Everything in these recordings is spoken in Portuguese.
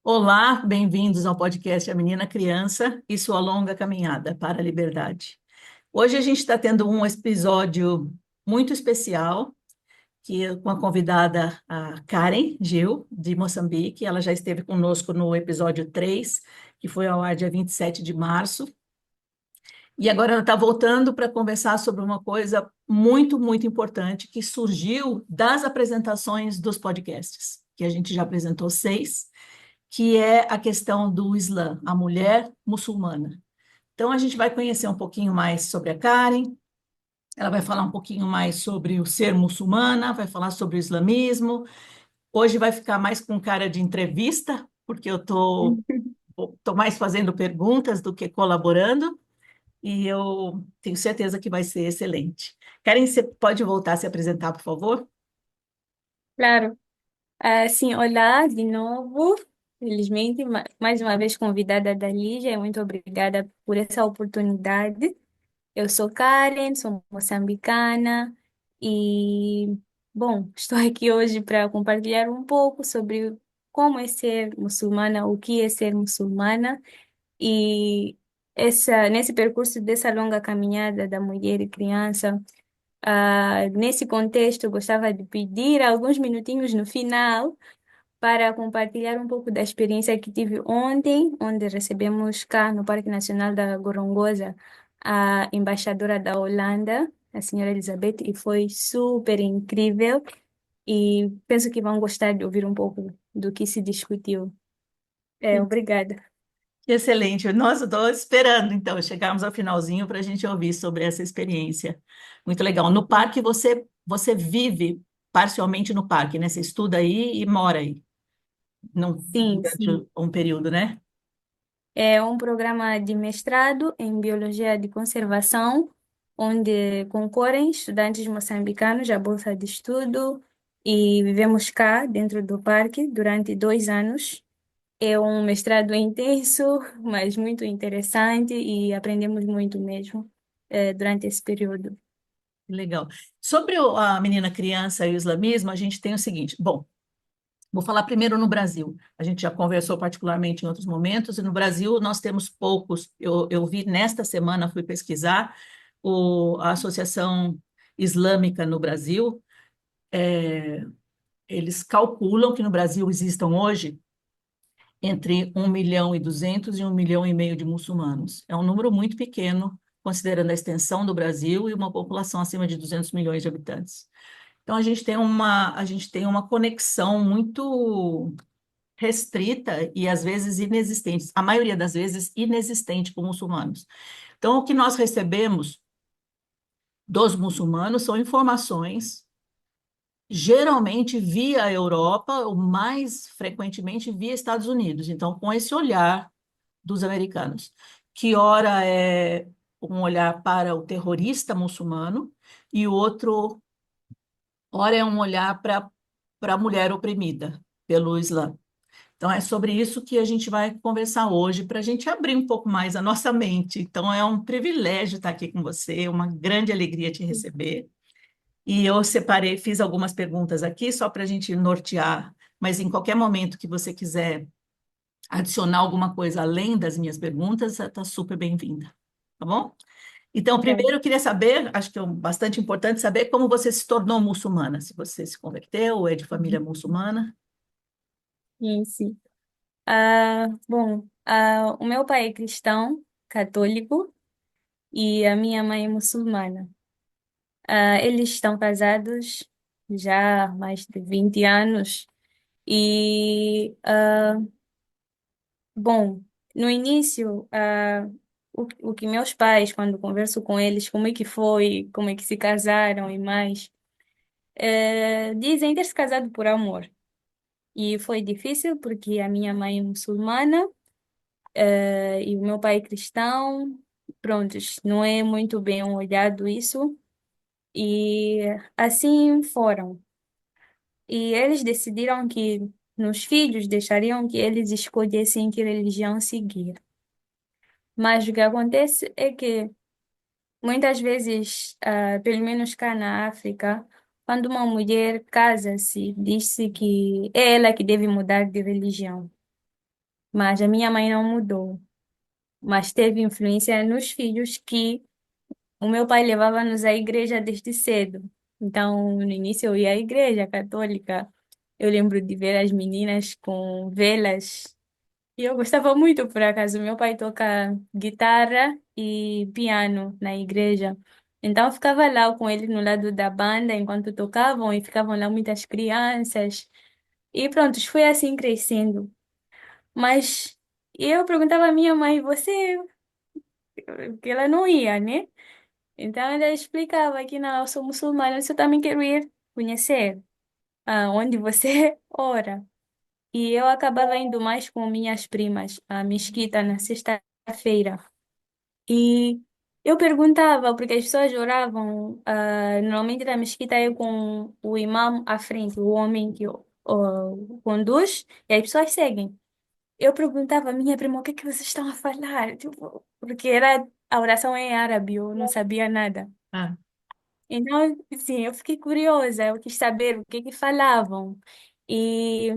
Olá, bem-vindos ao podcast A Menina Criança e Sua Longa Caminhada para a Liberdade. Hoje a gente está tendo um episódio muito especial, que é com a convidada a Karen Gil, de Moçambique. Ela já esteve conosco no episódio 3, que foi ao ar dia 27 de março. E agora ela está voltando para conversar sobre uma coisa muito, muito importante que surgiu das apresentações dos podcasts, que a gente já apresentou 6, que é a questão do Islã, a mulher muçulmana. Então, a gente vai conhecer um pouquinho mais sobre a Karen, ela vai falar um pouquinho mais sobre o ser muçulmana, vai falar sobre o islamismo. Hoje vai ficar mais com cara de entrevista, porque eu tô mais fazendo perguntas do que colaborando, e eu tenho certeza que vai ser excelente. Karen, você pode voltar a se apresentar, por favor? Claro. Sim, olá de novo. Felizmente, mais uma vez convidada da Lígia. Muito obrigada por essa oportunidade. Eu sou Karen, sou moçambicana e, bom, estou aqui hoje para compartilhar um pouco sobre como é ser muçulmana, o que é ser muçulmana e nesse percurso dessa longa caminhada da mulher e criança. Nesse contexto, eu gostava de pedir alguns minutinhos no final para compartilhar um pouco da experiência que tive ontem, onde recebemos cá no Parque Nacional da Gorongosa a embaixadora da Holanda, a senhora Elizabeth, e foi super incrível. E penso que vão gostar de ouvir um pouco do que se discutiu. Obrigada. Excelente. Nós estou esperando, então, chegarmos ao finalzinho para a gente ouvir sobre essa experiência. Muito legal. No parque, você vive parcialmente no parque, né? Você estuda aí e mora aí, não, Sim, durante sim. um período, né? É um programa de mestrado em Biologia de Conservação, onde concorrem estudantes moçambicanos à bolsa de estudo e vivemos cá, dentro do parque, durante 2 anos. É um mestrado intenso, mas muito interessante e aprendemos muito mesmo, durante esse período. Legal. Sobre a menina criança e o islamismo, a gente tem o seguinte. Bom, vou falar primeiro no Brasil. A gente já conversou particularmente em outros momentos, e no Brasil nós temos poucos. Eu vi nesta semana, fui pesquisar, a Associação Islâmica no Brasil. Eles calculam que no Brasil existam hoje entre 1,2 milhão e 1,5 milhão de muçulmanos. É um número muito pequeno, considerando a extensão do Brasil e uma população acima de 200 milhões de habitantes. Então, a gente tem uma conexão muito restrita e, às vezes, inexistente, a maioria das vezes, inexistente com muçulmanos. Então, o que nós recebemos dos muçulmanos são informações geralmente via Europa, ou mais frequentemente via Estados Unidos. Então, com esse olhar dos americanos, que ora é um olhar para o terrorista muçulmano e o outro, ora é um olhar para a mulher oprimida pelo Islã. Então, é sobre isso que a gente vai conversar hoje, para a gente abrir um pouco mais a nossa mente. Então, é um privilégio estar aqui com você, uma grande alegria te receber. E eu separei, fiz algumas perguntas aqui só para a gente nortear, mas em qualquer momento que você quiser adicionar alguma coisa além das minhas perguntas, você está super bem-vinda, tá bom? Então, primeiro eu queria saber, acho que é bastante importante saber como você se tornou muçulmana, se você se converteu ou é de família muçulmana. Sim, sim. Bom, o meu pai é cristão, católico, e a minha mãe é muçulmana. Eles estão casados já há mais de 20 anos e, bom, no início, o que meus pais, quando converso com eles, como é que foi, como é que se casaram e mais, dizem ter se casado por amor. E foi difícil porque a minha mãe é muçulmana, e o meu pai é cristão. Prontos, não é muito bem olhado isso. E assim foram. E eles decidiram que nos filhos deixariam que eles escolhessem que religião seguir. Mas o que acontece é que muitas vezes, pelo menos cá na África, quando uma mulher casa-se, diz-se que é ela que deve mudar de religião. mas a minha mãe não mudou. Mas teve influência nos filhos que o meu pai levava-nos à igreja desde cedo. Então, no início eu ia à igreja católica. Eu lembro de ver as meninas com velas. E eu gostava muito, por acaso. Meu pai toca guitarra e piano na igreja. Então, eu ficava lá com ele no lado da banda enquanto tocavam e ficavam lá muitas crianças. E pronto, foi assim crescendo. Mas eu perguntava à minha mãe, você, que ela não ia, né? Então ela explicava que não, eu sou muçulmana, mas eu também quero ir conhecer onde você ora. E eu acabava indo mais com minhas primas à mesquita na sexta-feira. E eu perguntava, porque as pessoas oravam, normalmente na mesquita é com o imã à frente, o homem que conduz, e as pessoas seguem. Eu perguntava à minha prima, o que é que vocês estão a falar? Tipo, porque era, a oração é em árabe, eu não sabia nada. Ah, Então, sim, eu fiquei curiosa, eu quis saber o que que falavam. E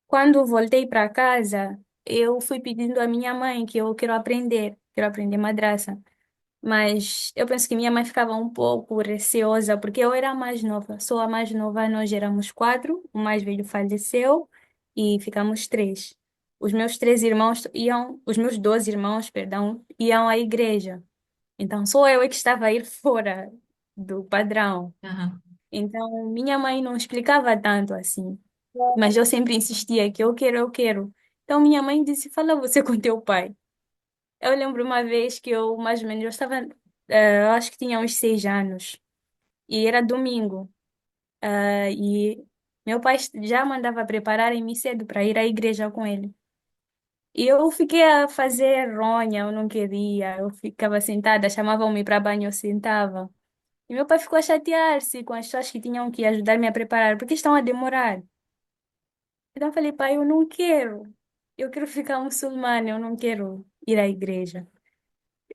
quando voltei para casa, eu fui pedindo à minha mãe que eu quero aprender madraça. Mas eu penso que minha mãe ficava um pouco receosa, porque eu era a mais nova, sou a mais nova, nós éramos quatro, o mais velho faleceu e ficamos três. Os meus três irmãos iam, os meus dois irmãos, perdão, iam à igreja. Então, sou eu é que estava a ir fora do padrão. aham. Então, minha mãe não explicava tanto assim, mas eu sempre insistia que eu quero, eu quero. Então, minha mãe disse: fala você com teu pai. Eu lembro uma vez que eu, mais ou menos, eu estava, eu acho que tinha uns 6 anos, e era domingo, e meu pai já mandava prepararem-me cedo para ir à igreja com ele. E eu fiquei a fazer ronha, eu não queria, eu ficava sentada, chamavam-me para banho, eu sentava. E meu pai ficou a chatear-se com as pessoas que tinham que ajudar-me a preparar, porque estão a demorar. Então eu falei, pai, eu não quero. Eu quero ficar muçulmana, eu não quero ir à igreja.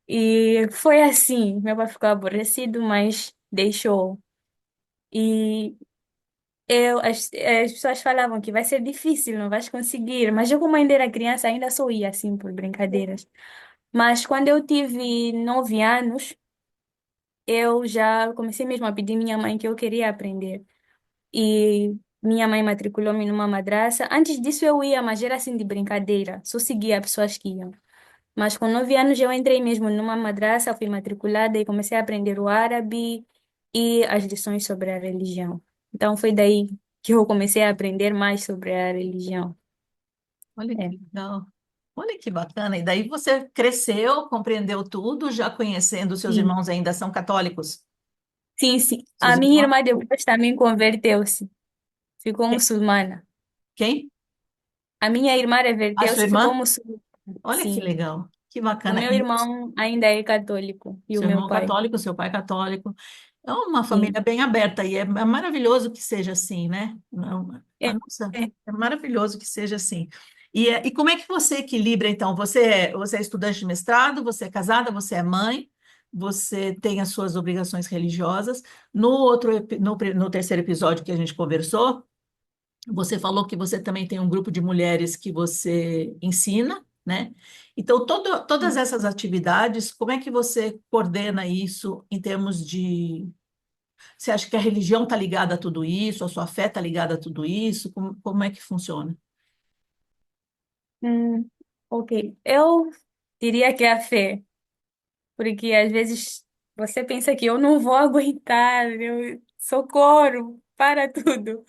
E foi assim. Meu pai ficou aborrecido, mas deixou. E as pessoas falavam que vai ser difícil, não vais conseguir. Mas eu, como ainda era criança, ainda só ia assim por brincadeiras. Mas quando eu tive 9 anos, eu já comecei mesmo a pedir minha mãe que eu queria aprender. E minha mãe matriculou-me numa madraça. Antes disso eu ia, mas era assim de brincadeira, só seguia pessoas que iam. Mas com 9 anos eu entrei mesmo numa madraça, fui matriculada e comecei a aprender o árabe e as lições sobre a religião. Então foi daí que eu comecei a aprender mais sobre a religião. Olha É. que legal. Olha que bacana. E daí você cresceu, compreendeu tudo, já conhecendo seus Sim, irmãos ainda são católicos? sim, sim. Seus A minha irmãos? irmã depois também converteu-se, ficou muçulmana. Quem? A minha irmã A sua reverteu-se, ficou irmã? muçulmana. Olha que Sim. legal. Que O bacana. meu irmão ainda é católico e o Seu meu irmão pai. católico, seu pai católico. É uma família Sim. bem aberta e é maravilhoso que seja assim, né? É, Nossa, é. é maravilhoso que seja assim. E como é que você equilibra, então? Você é estudante de mestrado, você é casada, você é mãe, você tem as suas obrigações religiosas. No terceiro episódio que a gente conversou, você falou que você também tem um grupo de mulheres que você ensina, né? Então, todas essas atividades, como é que você coordena isso em termos de. Você acha que a religião está ligada a tudo isso, a sua fé está ligada a tudo isso? Como é que funciona? Hum, ok. Eu diria que é a fé, porque às vezes você pensa que eu não vou aguentar, eu socorro, para tudo.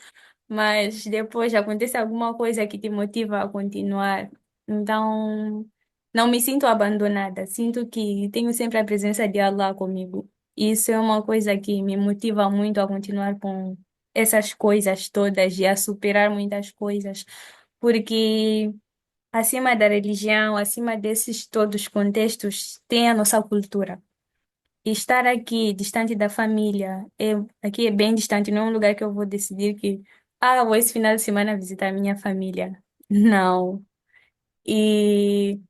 Mas depois acontece alguma coisa que te motiva a continuar. Então, não me sinto abandonada. Sinto que tenho sempre a presença de Allah comigo. Isso é uma coisa que me motiva muito a continuar com essas coisas todas e a superar muitas coisas. Porque acima da religião, acima desses todos contextos, tem a nossa cultura. E estar aqui, distante da família, aqui é bem distante, não é um lugar que eu vou decidir que, vou esse final de semana visitar a minha família. Não. E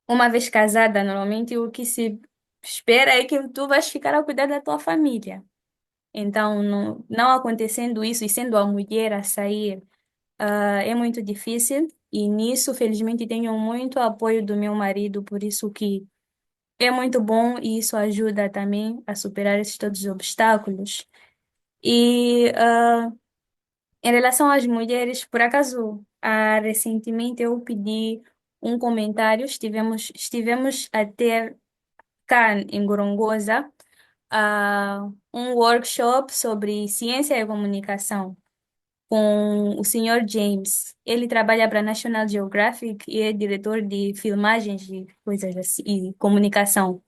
uma vez casada, normalmente o que se espera é que tu vais ficar a cuidar da tua família. Então, não, não acontecendo isso e sendo a mulher a sair, é muito difícil e nisso, felizmente, tenho muito apoio do meu marido, por isso que é muito bom e isso ajuda também a superar esses todos os obstáculos. E em relação às mulheres, por acaso, recentemente eu pedi um comentário, estivemos a ter cá em Gorongosa um workshop sobre ciência e comunicação com o senhor James. Ele trabalha para a National Geographic e é diretor de filmagens e coisas assim, e comunicação.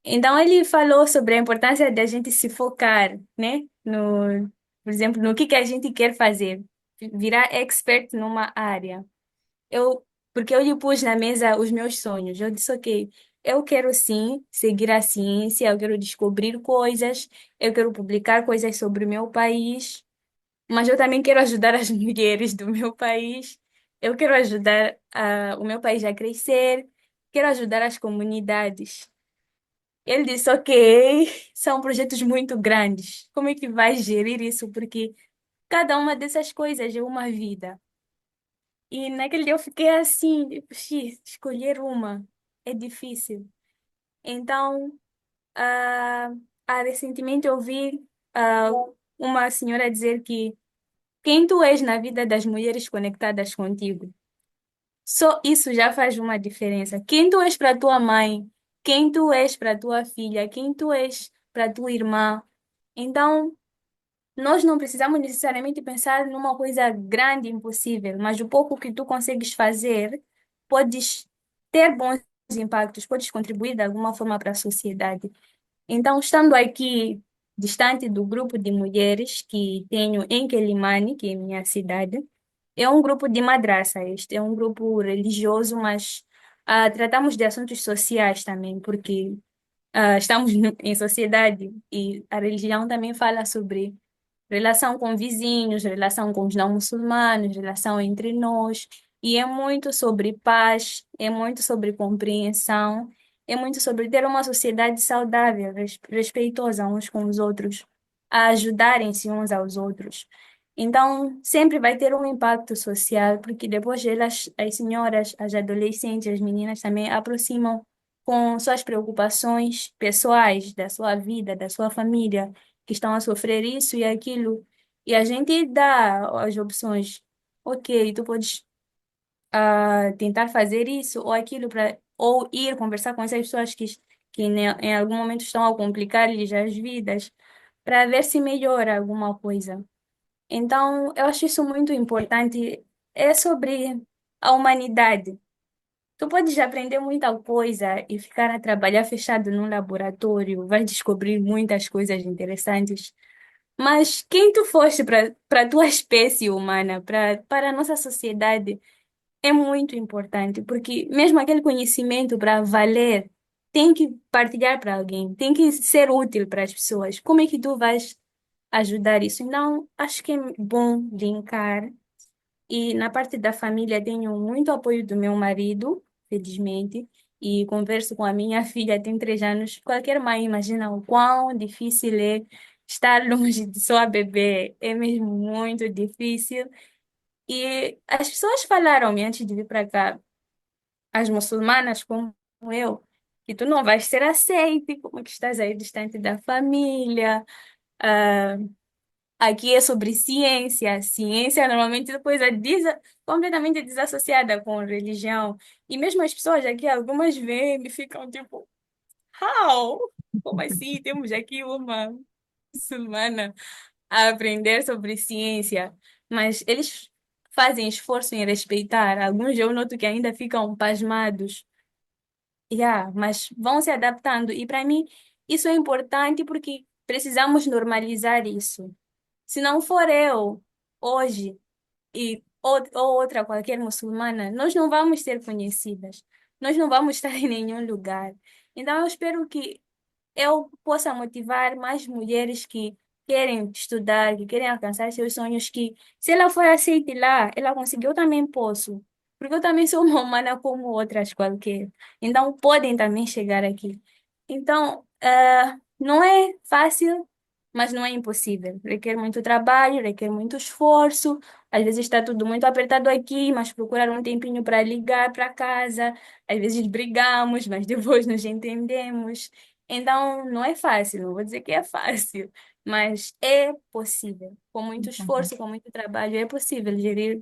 Então, ele falou sobre a importância de a gente se focar, né? Por exemplo, no que a gente quer fazer, virar expert numa área. Eu, porque eu lhe pus na mesa os meus sonhos. Eu disse, ok, eu quero sim seguir a ciência, eu quero descobrir coisas, eu quero publicar coisas sobre o meu país, mas eu também quero ajudar as mulheres do meu país. Eu quero ajudar o meu país a crescer, quero ajudar as comunidades. Ele disse, ok, são projetos muito grandes. Como é que vai gerir isso? Porque cada uma dessas coisas é uma vida. E naquele dia eu fiquei assim, tipo, escolher uma é difícil. Então, ah, recentemente eu ouvi ah, uma senhora dizer que quem tu és na vida das mulheres conectadas contigo, só isso já faz uma diferença. Quem tu és para tua mãe, quem tu és para tua filha, quem tu és para tua irmã. Então, nós não precisamos necessariamente pensar numa coisa grande, impossível, mas o pouco que tu consegues fazer, podes ter bons impactos, podes contribuir de alguma forma para a sociedade. Então, estando aqui distante do grupo de mulheres que tenho em Quelimane, que é minha cidade, é um grupo de madraça, este é um grupo religioso, mas tratamos de assuntos sociais também, porque estamos em sociedade e a religião também fala sobre relação com vizinhos, relação com os não muçulmanos, relação entre nós. E é muito sobre paz, é muito sobre compreensão, é muito sobre ter uma sociedade saudável, respeitosa uns com os outros, a ajudarem-se uns aos outros. Então, sempre vai ter um impacto social, porque depois elas, as senhoras, as adolescentes, as meninas também aproximam com suas preocupações pessoais, da sua vida, da sua família que estão a sofrer isso e aquilo. E a gente dá as opções. Ok, tu podes tentar fazer isso ou aquilo para ou ir conversar com essas pessoas que em algum momento estão a complicar-lhes as vidas para ver se melhora alguma coisa. Então, eu acho isso muito importante. É sobre a humanidade. Tu podes aprender muita coisa e ficar a trabalhar fechado num laboratório, vai descobrir muitas coisas interessantes. Mas quem tu foste para a tua espécie humana, para a nossa sociedade, é muito importante, porque mesmo aquele conhecimento para valer, tem que partilhar para alguém, tem que ser útil para as pessoas. Como é que tu vais ajudar isso? Então, acho que é bom linkar. E na parte da família, tenho muito apoio do meu marido, felizmente, e converso com a minha filha, tem 3 anos. Qualquer mãe imagina o quão difícil é estar longe de sua bebê. É mesmo muito difícil. E as pessoas falaram-me antes de vir para cá, as muçulmanas como eu, que tu não vais ser aceite, como que estás aí distante da família. ah, Aqui é sobre ciência. Ciência normalmente depois é completamente desassociada com religião. E mesmo as pessoas aqui, algumas vêm e ficam tipo, how? Como assim? Temos aqui uma muçulmana a aprender sobre ciência. Mas eles fazem esforço em respeitar. Alguns eu noto que ainda ficam pasmados. Yeah, mas vão se adaptando. E para mim, isso é importante porque precisamos normalizar isso. Se não for eu, hoje, ou outra qualquer muçulmana, nós não vamos ser conhecidas. Nós não vamos estar em nenhum lugar. Então, eu espero que eu possa motivar mais mulheres que querem estudar, que querem alcançar seus sonhos, que se ela for aceita lá, ela conseguiu, eu também posso. Porque eu também sou uma humana como outras qualquer. Então, podem também chegar aqui. Então, não é fácil, mas não é impossível. Requer muito trabalho, requer muito esforço. Às vezes está tudo muito apertado aqui, mas procurar um tempinho para ligar para casa. Às vezes brigamos, mas depois nos entendemos. Então, não é fácil, não vou dizer que é fácil, mas é possível. Com muito esforço, com muito trabalho, é possível gerir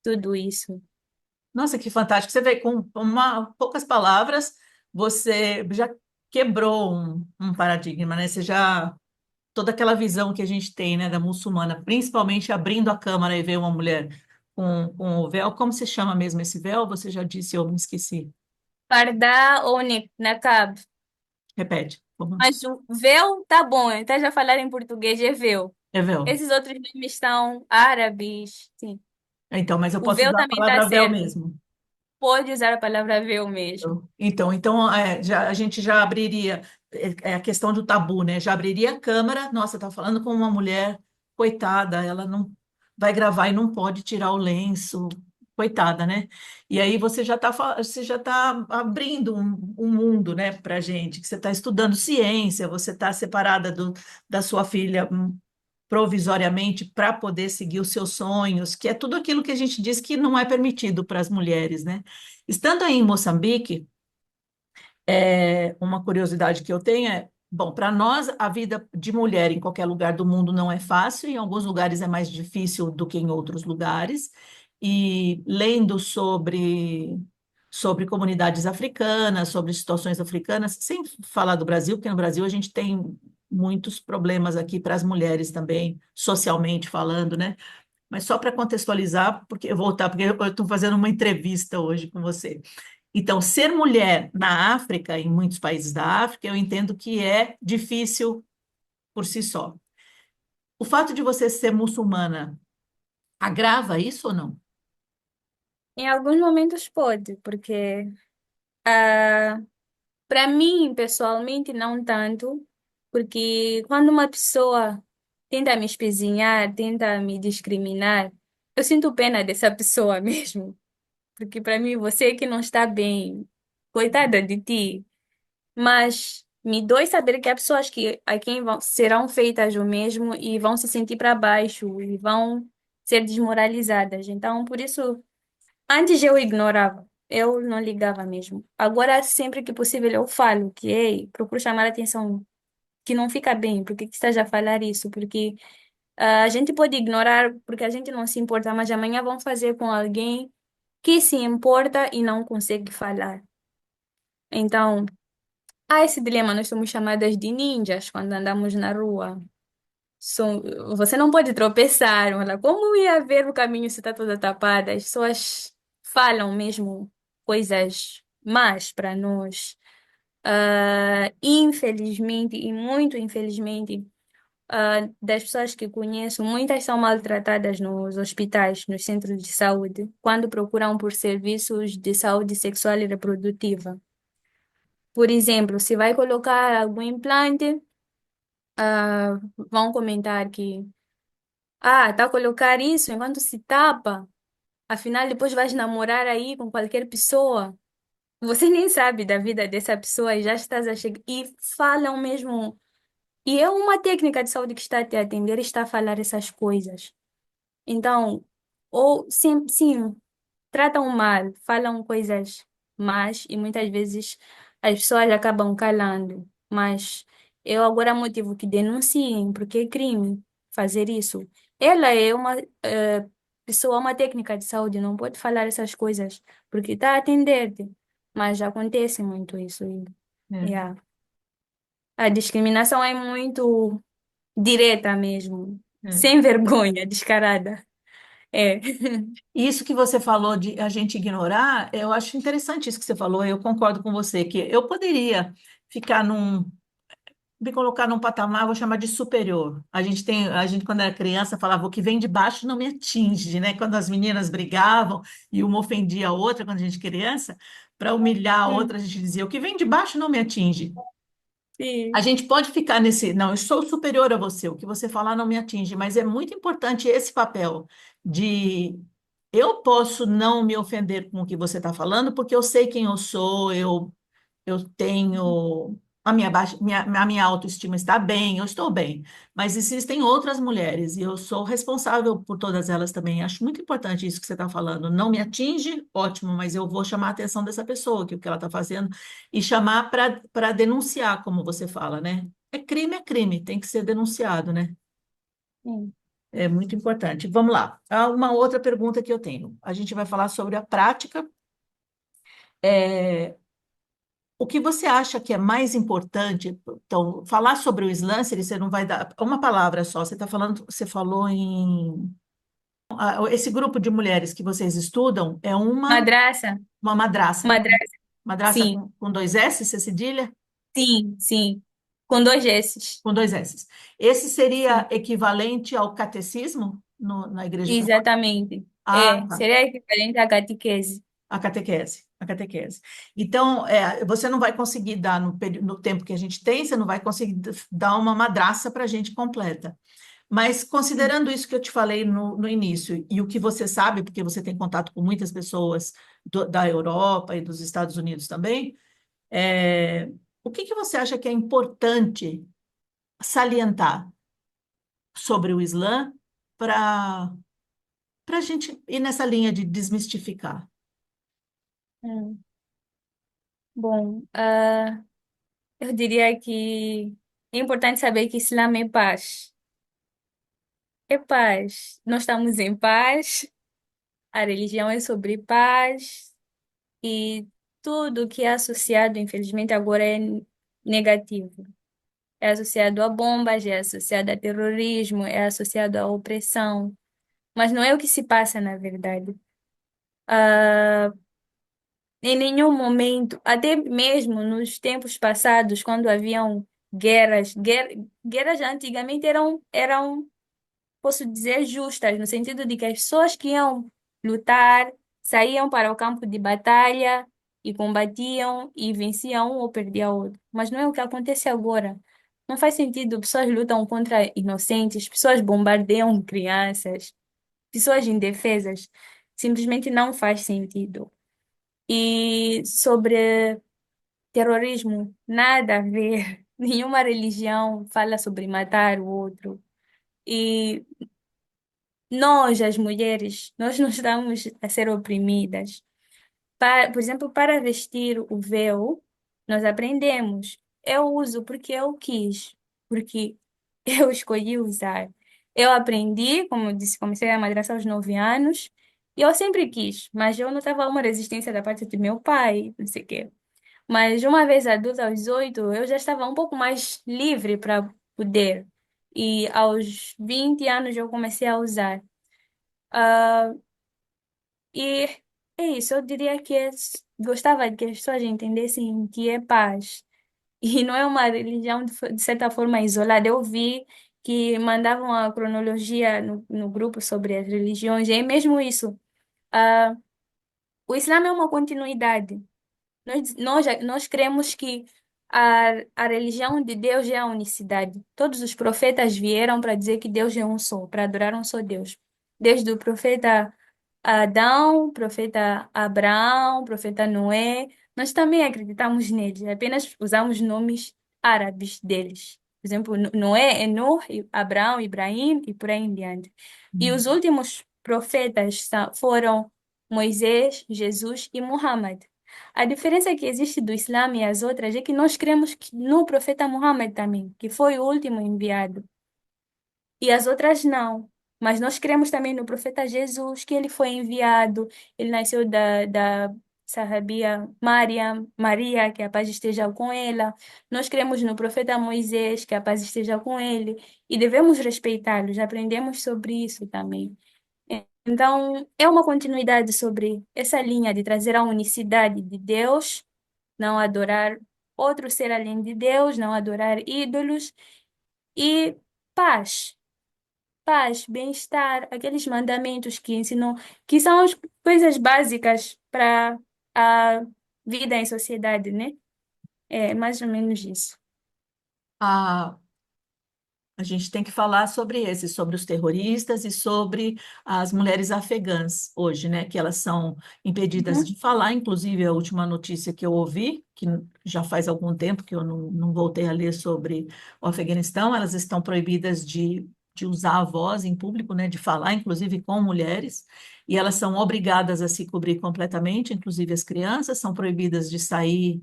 tudo isso. Nossa, que fantástico. Você vê, com poucas palavras, você já quebrou um paradigma, né? Você já, toda aquela visão que a gente tem, né, da muçulmana, principalmente abrindo a câmara e ver uma mulher com o véu. Como se chama mesmo esse véu? Você já disse, eu me esqueci. Pardá ou niqab. Repete. Mas o véu tá bom, tá já falar em português é véu. É véu. Esses outros nomes são árabes, sim. Então, mas eu O posso véu usar a também tá palavra véu certo. mesmo. Pode usar a palavra véu mesmo. Então, a gente já abriria a questão do tabu, né? Já abriria a câmera. Nossa, tá falando com uma mulher, coitada, ela não vai gravar e não pode tirar o lenço, coitada, né? E aí você já tá abrindo um mundo, né, para gente, que você está estudando ciência, você está separada da sua filha provisoriamente para poder seguir os seus sonhos, que é tudo aquilo que a gente diz que não é permitido para as mulheres, né? Estando aí em Moçambique, uma curiosidade que eu tenho é, bom, para nós a vida de mulher em qualquer lugar do mundo não é fácil, em alguns lugares é mais difícil do que em outros lugares, e lendo sobre comunidades africanas, sobre situações africanas, sem falar do Brasil, porque no Brasil a gente tem muitos problemas aqui para as mulheres também, socialmente falando, né? Mas só para contextualizar, porque eu vou voltar, porque eu estou fazendo uma entrevista hoje com você. Então, ser mulher na África, em muitos países da África, eu entendo que é difícil por si só. O fato de você ser muçulmana agrava isso ou não? Em alguns momentos pode, porque para mim, pessoalmente, não tanto, porque quando uma pessoa tenta me espezinhar, tenta me discriminar, eu sinto pena dessa pessoa mesmo. Porque para mim, você que não está bem, coitada de ti. Mas me dói saber que há pessoas que a quem serão feitas o mesmo e vão se sentir para baixo e vão ser desmoralizadas. Então, por isso, antes eu ignorava, eu não ligava mesmo. Agora, sempre que possível, eu falo que, ei, procuro chamar a atenção, que não fica bem, por que que estás a falar isso? Porque a gente pode ignorar porque a gente não se importa, mas amanhã vão fazer com alguém que se importa e não consegue falar. Então, há esse dilema, nós somos chamadas de ninjas quando andamos na rua. Som- Você não pode tropeçar, olha, como ia ver o caminho se está toda tapada? As pessoas falam mesmo coisas más para nós. Infelizmente, e muito infelizmente, das pessoas que conheço, muitas são maltratadas nos hospitais, nos centros de saúde, quando procuram por serviços de saúde sexual e reprodutiva. Por exemplo, se vai colocar algum implante, vão comentar que, tá a colocar isso enquanto se tapa, afinal depois vais namorar aí com qualquer pessoa. Você nem sabe da vida dessa pessoa e já estás a chegar. E falam mesmo. E é uma técnica de saúde que está a te atender e está a falar essas coisas. Então, ou sim, sim, tratam mal, falam coisas más e muitas vezes as pessoas acabam calando. Mas eu agora motivo que denunciem, porque é crime fazer isso. Ela é uma pessoa, uma técnica de saúde, não pode falar essas coisas porque está a atender-te. Mas acontece muito isso. É, Yeah. A discriminação é muito direta mesmo, é. sem vergonha, descarada. É. Isso que você falou de a gente ignorar, eu acho interessante isso que você falou, eu concordo com você, que eu poderia ficar me colocar num patamar, vou chamar de superior. A gente quando era criança falava o que vem de baixo não me atinge, né? Quando as meninas brigavam e uma ofendia a outra quando a gente criança, para humilhar a outra, a gente dizia o que vem de baixo não me atinge. A Sim. gente pode ficar nesse, não, eu sou superior a você, o que você falar não me atinge, mas é muito importante esse papel de eu posso não me ofender com o que você está falando, porque eu sei quem eu sou, eu tenho a minha autoestima está bem, eu estou bem, mas existem outras mulheres e eu sou responsável por todas elas também. Acho muito importante isso que você está falando. Não me atinge, ótimo, mas eu vou chamar a atenção dessa pessoa, que o que ela está fazendo, e chamar para denunciar, como você fala, né? É crime, tem que ser denunciado, né? Sim. É muito importante. Vamos lá. Há uma outra pergunta que eu tenho. A gente vai falar sobre a prática. É, o que você acha que é mais importante? Então, falar sobre o Islã, se você não vai dar uma palavra só. Você está falando, você falou em esse grupo de mulheres que vocês estudam é Madraça? uma madraça, Madraça, madraça sim. com dois S, você cedilha? Sim, sim. Com dois S's. Com dois S. Esse seria Sim, equivalente ao catecismo na Igreja Católica? exatamente. Ah, É, tá. seria equivalente à catequese. A catequese, a catequese. Então, você não vai conseguir dar no tempo que a gente tem, você não vai conseguir dar uma madraça para a gente completa. Mas Sim. considerando isso que eu te falei no início, e o que você sabe, porque você tem contato com muitas pessoas da Europa e dos Estados Unidos também, o que você acha que é importante salientar sobre o Islã para a gente ir nessa linha de desmistificar? Hum. Bom, eu diria que é importante saber que Islã é paz. É paz. Nós estamos em paz, a religião é sobre paz e tudo que é associado, infelizmente, agora é negativo. É associado a bombas, é associado a terrorismo, é associado à opressão. Mas não é o que se passa na verdade. Ah, em nenhum momento, até mesmo nos tempos passados, quando haviam guerras antigamente eram, posso dizer, justas, no sentido de que as pessoas que iam lutar saíam para o campo de batalha e combatiam e venciam um ou perdiam outro. Mas não é o que acontece agora. Não faz sentido, pessoas lutam contra inocentes, pessoas bombardeiam crianças, pessoas indefesas. Simplesmente não faz sentido. E sobre terrorismo, nada a ver. Nenhuma religião fala sobre matar o outro. E nós, as mulheres, nós não estamos a ser oprimidas. Por exemplo, para vestir o véu, nós aprendemos. Eu uso porque eu quis, porque eu escolhi usar. Eu aprendi, como eu disse, comecei a madraça aos 9 anos, e eu sempre quis, mas eu notava uma resistência da parte do meu pai, não sei o quê. Mas uma vez adulta, aos 8, eu já estava um pouco mais livre para poder. E aos 20 anos eu comecei a usar. Ah, e é isso, eu diria que gostava que as pessoas entendessem que é paz. E não é uma religião, de certa forma, isolada. Eu vi que mandavam a cronologia no grupo sobre as religiões, e é mesmo isso. Ah, o Islã é uma continuidade. Nós cremos que a religião de Deus é a unicidade. Todos os profetas vieram para dizer que Deus é um só, para adorar um só Deus. Desde o profeta Adão, profeta Abraão, profeta Noé, nós também acreditamos neles, apenas usamos nomes árabes deles. Por exemplo, Noé é Nuh, Abraão, Ibrahim e por aí em diante. E os últimos profetas foram Moisés, Jesus e Muhammad. A diferença que existe do Islã e as outras é que nós cremos no profeta Muhammad também, que foi o último enviado, e as outras não. Mas nós cremos também no profeta Jesus, que ele foi enviado, ele nasceu da sahabia Maria, que a paz esteja com ela. Nós cremos no profeta Moisés, que a paz esteja com ele, e devemos respeitá-los, aprendemos sobre isso também. Então, é uma continuidade sobre essa linha de trazer a unicidade de Deus, não adorar outro ser além de Deus, não adorar ídolos e paz, paz, bem-estar, aqueles mandamentos que ensinam, que são as coisas básicas para a vida em sociedade, né? É mais ou menos isso. A, A gente tem que falar sobre esses, sobre os terroristas e sobre as mulheres afegãs hoje, né? Que elas são impedidas Uhum. de falar. Inclusive, a última notícia que eu ouvi, que já faz algum tempo que eu não voltei a ler sobre o Afeganistão, elas estão proibidas de usar a voz em público, né? De falar, inclusive com mulheres, e elas são obrigadas a se cobrir completamente, inclusive as crianças, são proibidas de sair.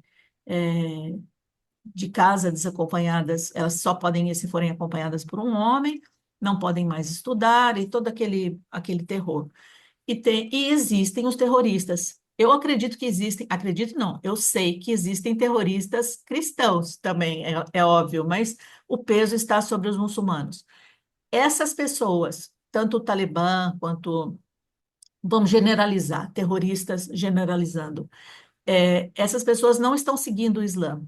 De casa desacompanhadas, elas só podem ir se forem acompanhadas por um homem, não podem mais estudar e todo aquele terror. E existem os terroristas. Eu acredito que existem, acredito não, eu sei que existem terroristas cristãos também, é óbvio, mas o peso está sobre os muçulmanos. Essas pessoas, tanto o Talibã quanto, vamos generalizar, terroristas generalizando, essas pessoas não estão seguindo o Islã.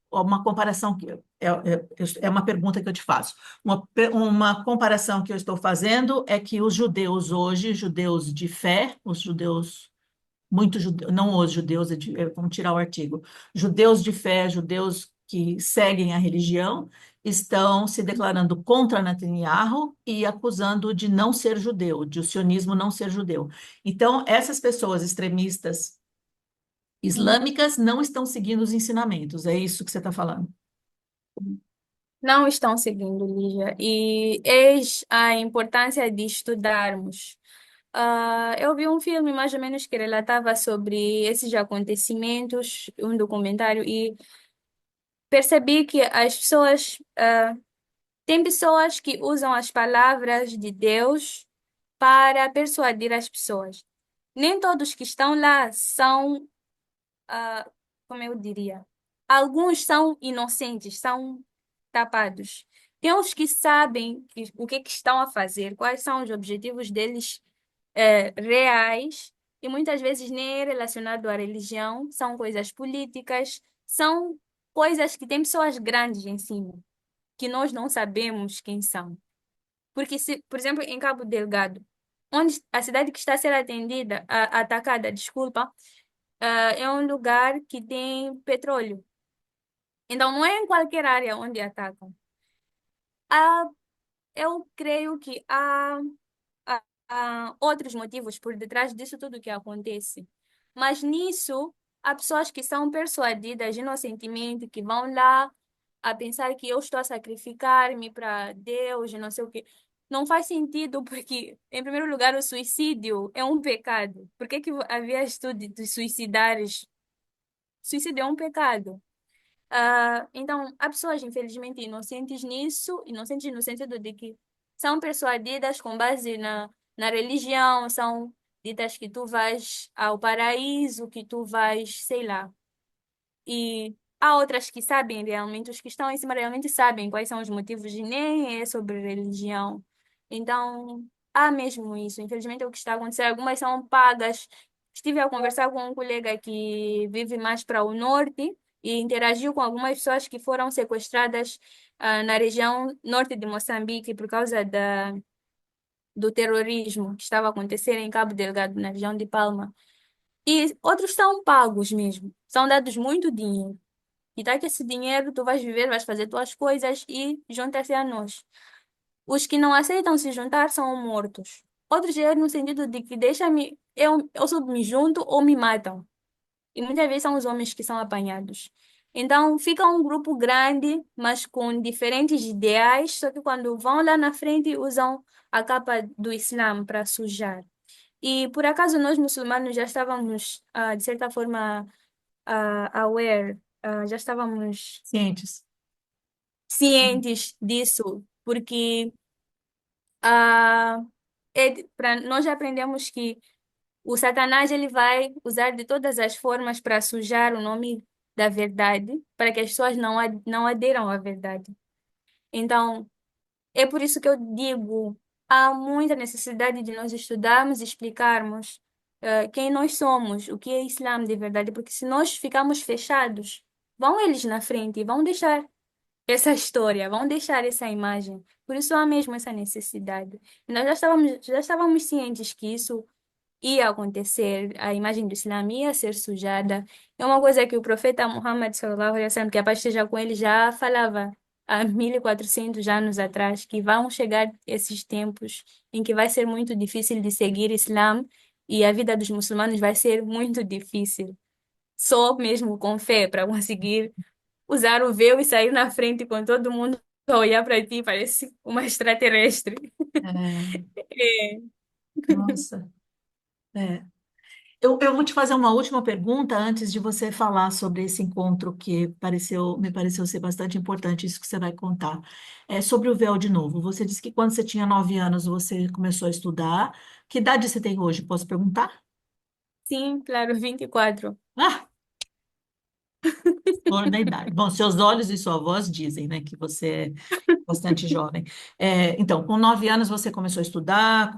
Uma comparação é uma pergunta que eu te faço. Uma comparação que eu estou fazendo é que os judeus hoje, judeus de fé, os judeus, muitos judeus, não os judeus, vamos tirar o artigo, judeus de fé, judeus que seguem a religião, estão se declarando contra Netanyahu e acusando de não ser judeu, de o sionismo não ser judeu. Então, essas pessoas extremistas islâmicas não estão seguindo os ensinamentos, é isso que você está falando. Não estão seguindo, Lígia. E eis a importância de estudarmos. Eu vi um filme mais ou menos que relatava sobre esses acontecimentos, um documentário, e percebi que as pessoas, tem pessoas que usam as palavras de Deus para persuadir as pessoas. Nem todos que estão lá são, ah, como eu diria, alguns são inocentes, são tapados. Tem os que sabem o que é que estão a fazer, quais são os objetivos deles, reais, e muitas vezes nem é relacionado à religião, são coisas políticas, são coisas que tem pessoas grandes em cima, que nós não sabemos quem são. Porque, se, por exemplo, em Cabo Delgado, onde a cidade que está a ser atendida, atacada, desculpa, é um lugar que tem petróleo. Então, não é em qualquer área onde atacam. Há, eu creio que há outros motivos por detrás disso tudo que acontece. Mas nisso, há pessoas que são persuadidas inocentemente, que vão lá a pensar que eu estou a sacrificar-me para Deus e não sei o quê. Não faz sentido, porque, em primeiro lugar, o suicídio é um pecado. Por que que havia estudo de suicidares? Suicídio é um pecado. Então, há pessoas, infelizmente, inocentes nisso, inocentes no sentido de que são persuadidas com base na religião, são ditas que tu vais ao paraíso, que tu vais, sei lá. E há outras que sabem realmente, os que estão em cima realmente sabem quais são os motivos e nem é sobre religião. Então, há mesmo isso. Infelizmente, é o que está acontecendo. Algumas são pagas. Estive a conversar com um colega que vive mais para o norte e interagiu com algumas pessoas que foram sequestradas, na região norte de Moçambique por causa do terrorismo que estava acontecendo em Cabo Delgado, na região de Palma. E outros são pagos mesmo. São dados muito dinheiro. E dá que esse dinheiro tu vais viver, vais fazer tuas coisas e juntar-se a nós. Os que não aceitam se juntar são mortos. Outros é no sentido de que deixa-me, eu só me junto ou me matam. E muitas vezes são os homens que são apanhados. Então fica um grupo grande, mas com diferentes ideais, só que quando vão lá na frente usam a capa do Islã para sujar. E por acaso nós muçulmanos já estávamos, de certa forma, aware, já estávamos Cientes. cientes disso, porque nós já aprendemos que o Satanás ele vai usar de todas as formas para sujar o nome da verdade, para que as pessoas não aderam à verdade. Então, é por isso que eu digo, há muita necessidade de nós estudarmos e explicarmos quem nós somos, o que é Islã de verdade, porque se nós ficarmos fechados, vão eles na frente e vão deixar essa história, vão deixar essa imagem. Por isso há mesmo essa necessidade. E nós já estávamos cientes que isso ia acontecer, a imagem do Islã ia ser sujada. É uma coisa que o profeta Muhammad sallallahu alaihi wasallam, que a paz esteja com ele, já falava. há 1400 anos atrás, que vão chegar esses tempos em que vai ser muito difícil de seguir Islã e a vida dos muçulmanos vai ser muito difícil. Só mesmo com fé para conseguir usar o véu e sair na frente com todo mundo a olhar para ti, parece uma extraterrestre. É, É. nossa. É. Eu vou te fazer uma última pergunta antes de você falar sobre esse encontro que me pareceu ser bastante importante, isso que você vai contar. É sobre o véu de novo. Você disse que quando você tinha 9 anos você começou a estudar. Que idade você tem hoje? Posso perguntar? Sim, claro, 24. Ah, flor da idade. Bom, seus olhos e sua voz dizem, né, que você é bastante jovem. Então, com 9 anos você começou a estudar,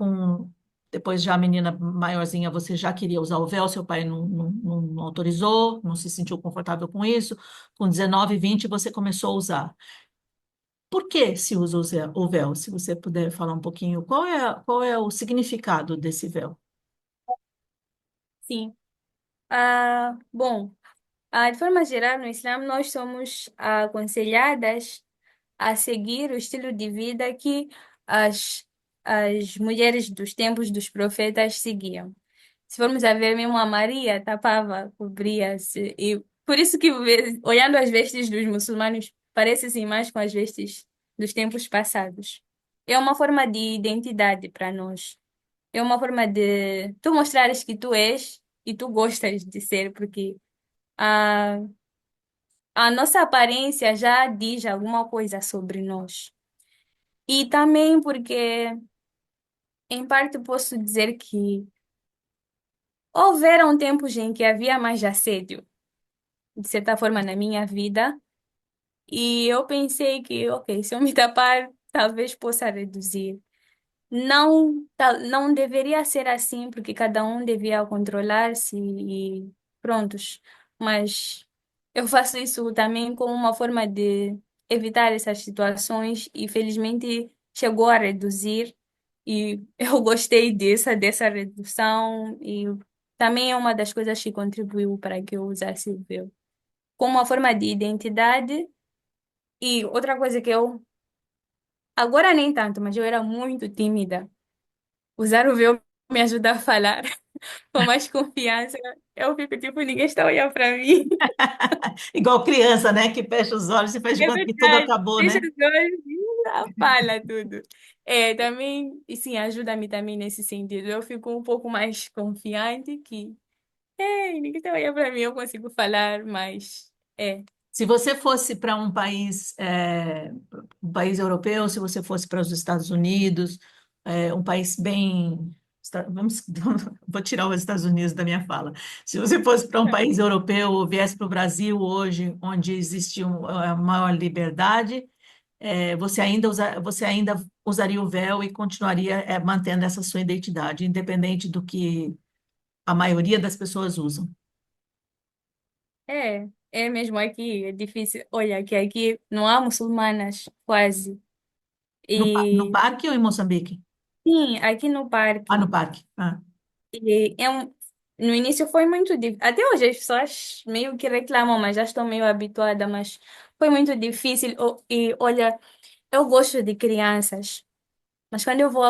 depois já a menina maiorzinha você já queria usar o véu, seu pai não autorizou, não se sentiu confortável com isso. Com 19, 20 você começou a usar. Por que se usa o véu? Se você puder falar um pouquinho, qual é o significado desse véu? Sim. Bom, de forma geral, no Islã, nós somos aconselhadas a seguir o estilo de vida que as, as mulheres dos tempos dos profetas seguiam. Se formos a ver, mesmo a Maria tapava, cobria-se. E por isso que, olhando as vestes dos muçulmanos, parece-se mais com as vestes dos tempos passados. É uma forma de identidade para nós. É uma forma de tu mostrares que tu és e tu gostas de ser, porque a, a nossa aparência já diz alguma coisa sobre nós. E também porque, em parte, posso dizer que houveram tempos em que havia mais assédio, de certa forma, na minha vida, e eu pensei que, ok, se eu me tapar, talvez possa reduzir. Não, não deveria ser assim, porque cada um devia controlar-se e prontos. Mas eu faço isso também como uma forma de evitar essas situações e felizmente chegou a reduzir e eu gostei dessa redução e também é uma das coisas que contribuiu para que eu usasse o véu. Como uma forma de identidade e outra coisa que eu, agora nem tanto, mas eu era muito tímida. Usar o véu me ajuda a falar com mais confiança. Eu fico tipo, ninguém está olhando para mim. Igual criança, né, que fecha os olhos e faz de É conta que tudo verdade. acabou, Deixa né? os olhos e fala tudo. É, também, e sim, ajuda-me também nesse sentido. Eu fico um pouco mais confiante que, ninguém está olhando para mim, eu consigo falar mais. É, Se você fosse para um país europeu, se você fosse para os Estados Unidos, um país bem, vamos, vou tirar os Estados Unidos da minha fala. Se você fosse para um país europeu ou viesse para o Brasil hoje, onde existe maior liberdade, você ainda usaria o véu e continuaria, mantendo essa sua identidade, independente do que a maioria das pessoas usam. é mesmo aqui, é difícil. Olha, que aqui não há muçulmanas, quase. No E, parque ou em Moçambique? sim, aqui no Ah, no parque. parque. Ah. E no início foi muito difícil. Até hoje as pessoas meio que reclamam, mas já estou meio habituada. Mas foi muito difícil. E olha, eu gosto de crianças. Mas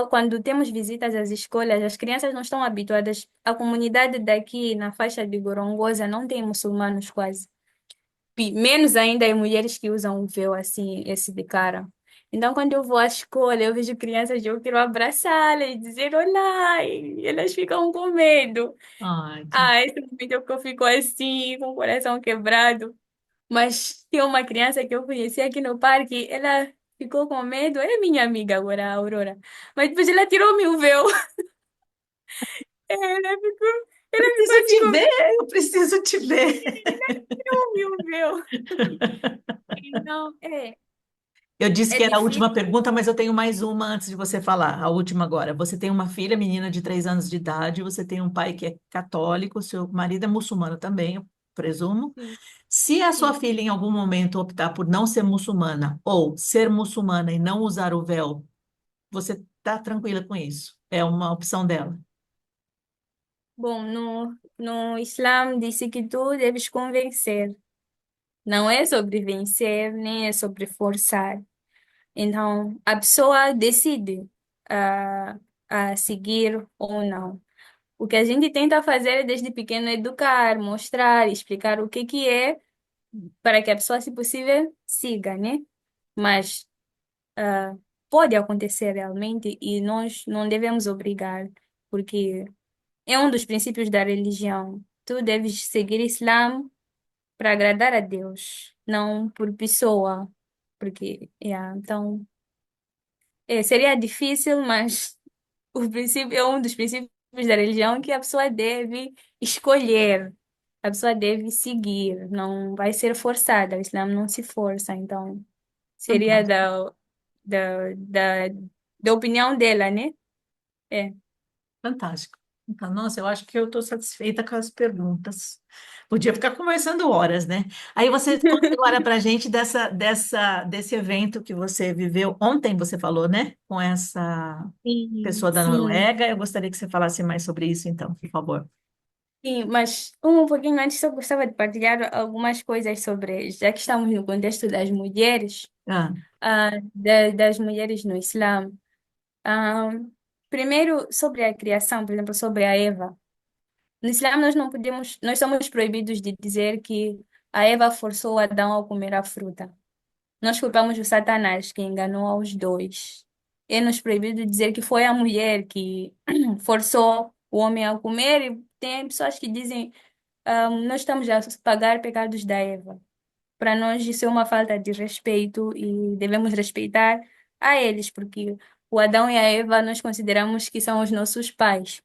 quando temos visitas às escolas, as crianças não estão habituadas. A comunidade daqui na faixa de Gorongosa não tem muçulmanos quase. Menos ainda as mulheres que usam o véu assim, esse de cara. Então, quando eu vou à escola, eu vejo crianças, eu quero abraçá-las e dizer olá, e elas ficam com medo. Ai, Esse momento é que eu fico assim, com o coração quebrado. Mas tem uma criança que eu conheci aqui no parque, ela ficou com medo, é minha amiga agora, a Aurora. Mas depois ela tirou-me o véu. Ela ficou preciso assim te com ver, eu preciso te ver. tirou-me o véu. Então, Eu disse é que era a difícil. última pergunta, mas eu tenho mais uma antes de você falar, a última agora. Você tem uma filha, menina de 3 anos de idade, você tem um pai que é católico, seu marido é muçulmano também, eu presumo. Sim, Se a sua sim. filha em algum momento optar por não ser muçulmana ou ser muçulmana e não usar o véu, você está tranquila com isso? É uma opção dela. Bom, no Islã disse que tu deves convencer. Não é sobre vencer, nem é sobre forçar. Então, a pessoa decide a, a seguir ou não. O que a gente tenta fazer desde pequeno é educar, mostrar, explicar o que é para que a pessoa, se possível, siga, né? Mas pode acontecer realmente e nós não devemos obrigar, porque é um dos princípios da religião. Tu deves seguir Islã para agradar a Deus, não por pessoa, porque, então, seria difícil, mas o princípio é um dos princípios da religião que a pessoa deve escolher, a pessoa deve seguir, não vai ser forçada, o Islã não se força, então seria Fantástico. da, da, da opinião dela, né? É. Fantástico. Então, nossa, eu acho que eu estou satisfeita com as perguntas. Podia ficar conversando horas, né? Aí você conta agora para a gente desse evento que você viveu ontem, você falou, né? Com essa Sim, pessoa da sim, Noruega. Eu gostaria que você falasse mais sobre isso, então, por favor. sim, mas um pouquinho antes eu gostava de partilhar algumas coisas sobre, já que estamos no contexto das mulheres, Ah, das mulheres no Islã. Ah, primeiro, sobre a criação, por exemplo, sobre a Eva. No Islã, nós não podemos, nós somos proibidos de dizer que a Eva forçou Adão a comer a fruta. Nós culpamos o Satanás, que enganou aos dois. É-nos proibido dizer que foi a mulher que forçou o homem a comer, e tem pessoas que dizem, nós estamos a pagar pecados da Eva. Para nós, isso é uma falta de respeito e devemos respeitar a eles, porque o Adão e a Eva nós consideramos que são os nossos pais.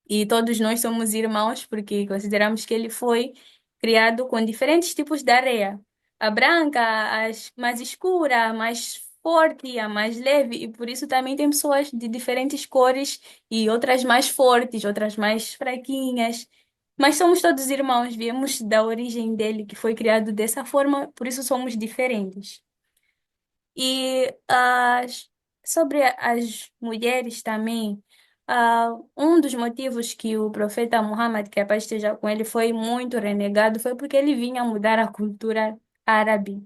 E todos nós somos irmãos porque consideramos que ele foi criado com diferentes tipos de areia. A branca, a mais escura, a mais forte, a mais leve. E por isso também tem pessoas de diferentes cores e outras mais fortes, outras mais fraquinhas. Mas somos todos irmãos, viemos da origem dele, que foi criado dessa forma, por isso somos diferentes. E sobre as mulheres também, um dos motivos que o profeta Muhammad, que a paz esteja com ele, foi muito renegado foi porque ele vinha mudar a cultura árabe,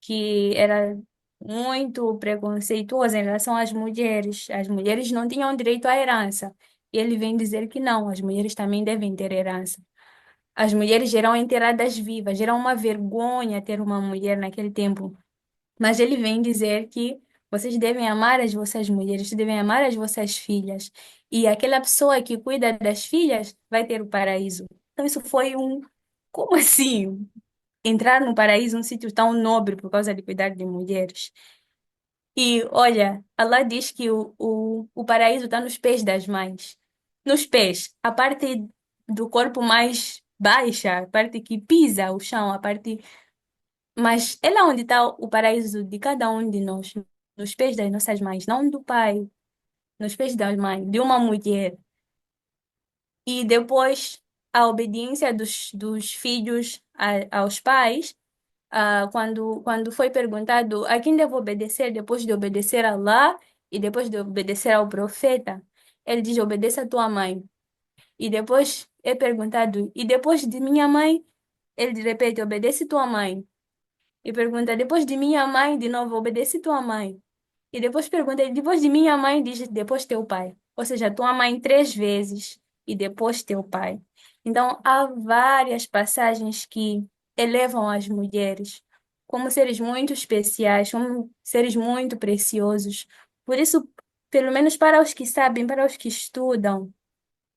que era muito preconceituosa em relação às mulheres. As mulheres não tinham direito à herança. E ele vem dizer que não, as mulheres também devem ter herança. As mulheres eram enterradas vivas, era uma vergonha ter uma mulher naquele tempo, mas ele vem dizer que vocês devem amar as vossas mulheres, vocês devem amar as vossas filhas. E aquela pessoa que cuida das filhas vai ter o paraíso. Então isso foi um... Como assim? Entrar no paraíso, um sítio tão nobre por causa de cuidar de mulheres. E olha, Allah diz que o paraíso está nos pés das mães. Nos pés, a parte do corpo mais baixa, a parte que pisa o chão, a parte mas é lá onde está o paraíso de cada um de nós, nos pés das nossas mães, não do pai, nos pés da mãe, de uma mulher. E depois a obediência dos filhos aos pais, quando foi perguntado a quem devo obedecer depois de obedecer a Allah e depois de obedecer ao profeta, ele diz: obedeça a tua mãe. E depois é perguntado: e depois de minha mãe? Ele repete: obedece tua mãe. E pergunta, depois de minha mãe, de novo, obedece tua mãe. E depois pergunta, e depois de minha mãe, diz depois teu pai. Ou seja, tua mãe três vezes e depois teu pai. Então, há várias passagens que elevam as mulheres como seres muito especiais, como seres muito preciosos. Por isso, pelo menos para os que sabem, para os que estudam,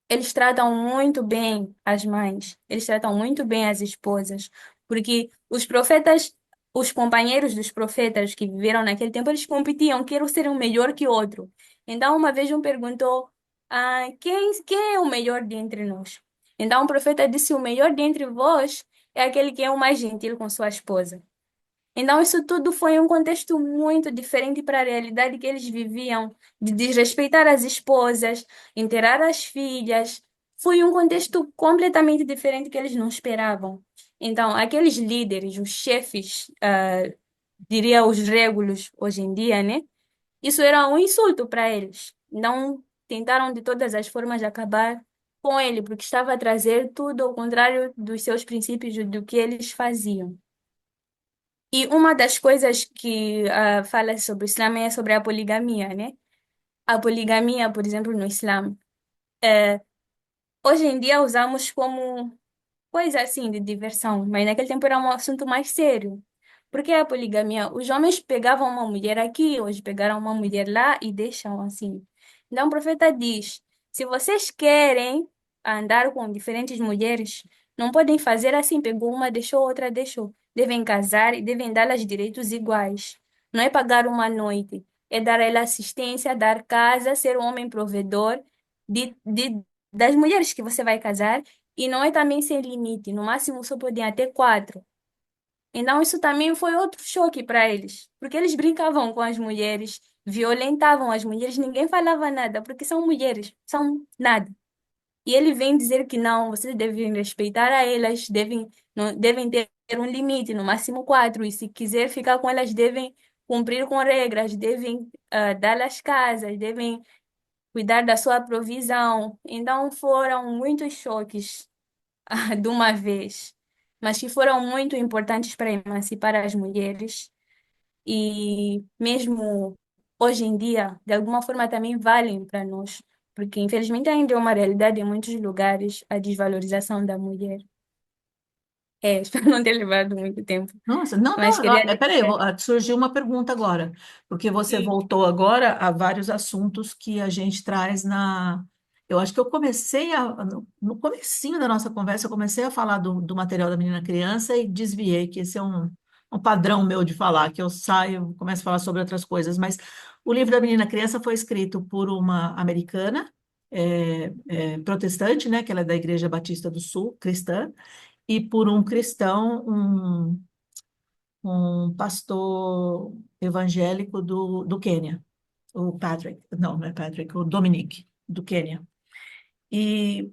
eles tratam muito bem as mães, eles tratam muito bem as esposas, porque os profetas, os companheiros dos profetas que viveram naquele tempo, eles competiam, quero ser um melhor que o outro. Então, uma vez um perguntou, quem é o melhor dentre nós? Então, o profeta disse, o melhor dentre vós é aquele que é o mais gentil com sua esposa. Então, isso tudo foi um contexto muito diferente para a realidade que eles viviam, de desrespeitar as esposas, enterrar as filhas. Foi um contexto completamente diferente que eles não esperavam. Então, aqueles líderes, os chefes, diria os régulos hoje em dia, né? Isso era um insulto para eles. Não tentaram de todas as formas acabar com ele, porque estava a trazer tudo ao contrário dos seus princípios, do que eles faziam. E uma das coisas que fala sobre o Islã é sobre a poligamia, né? A poligamia, por exemplo, no Islã, hoje em dia usamos como coisa assim de diversão, mas naquele tempo era um assunto mais sério. Porque a poligamia, os homens pegavam uma mulher aqui, hoje pegaram uma mulher lá e deixam assim. Então o profeta diz: se vocês querem andar com diferentes mulheres, não podem fazer assim, pegou uma, deixou outra, deixou. Devem casar e devem dar-lhes direitos iguais. Não é pagar uma noite, é dar a ela assistência, dar casa, ser um homem provedor das mulheres que você vai casar e não é também sem limite, no máximo só podem até quatro. Então, isso também foi outro choque para eles, porque eles brincavam com as mulheres, violentavam as mulheres, ninguém falava nada, porque são mulheres, são nada. E ele vem dizer que não, vocês devem respeitar a elas, devem, não, devem ter um limite, no máximo quatro, e se quiser ficar com elas, devem cumprir com regras, devem dar as casas, devem cuidar da sua provisão. Então, foram muitos choques de uma vez, mas que foram muito importantes para emancipar as mulheres e mesmo hoje em dia, de alguma forma também valem para nós, porque infelizmente ainda é uma realidade em muitos lugares a desvalorização da mulher. É, espero não ter levado muito tempo, Nossa, não, mas não, queria peraí, dizer, surgiu uma pergunta agora, porque você sim, voltou agora a vários assuntos que a gente traz na. Eu acho que eu comecei no comecinho da nossa conversa, eu comecei a falar do material da menina criança e desviei, que esse é um padrão meu de falar, que eu saio, começo a falar sobre outras coisas, mas o livro da menina criança foi escrito por uma americana, protestante, né, que ela é da Igreja Batista do Sul, cristã, e por um cristão, um pastor evangélico do Quênia, o Patrick, não é Patrick, o Dominic, do Quênia. E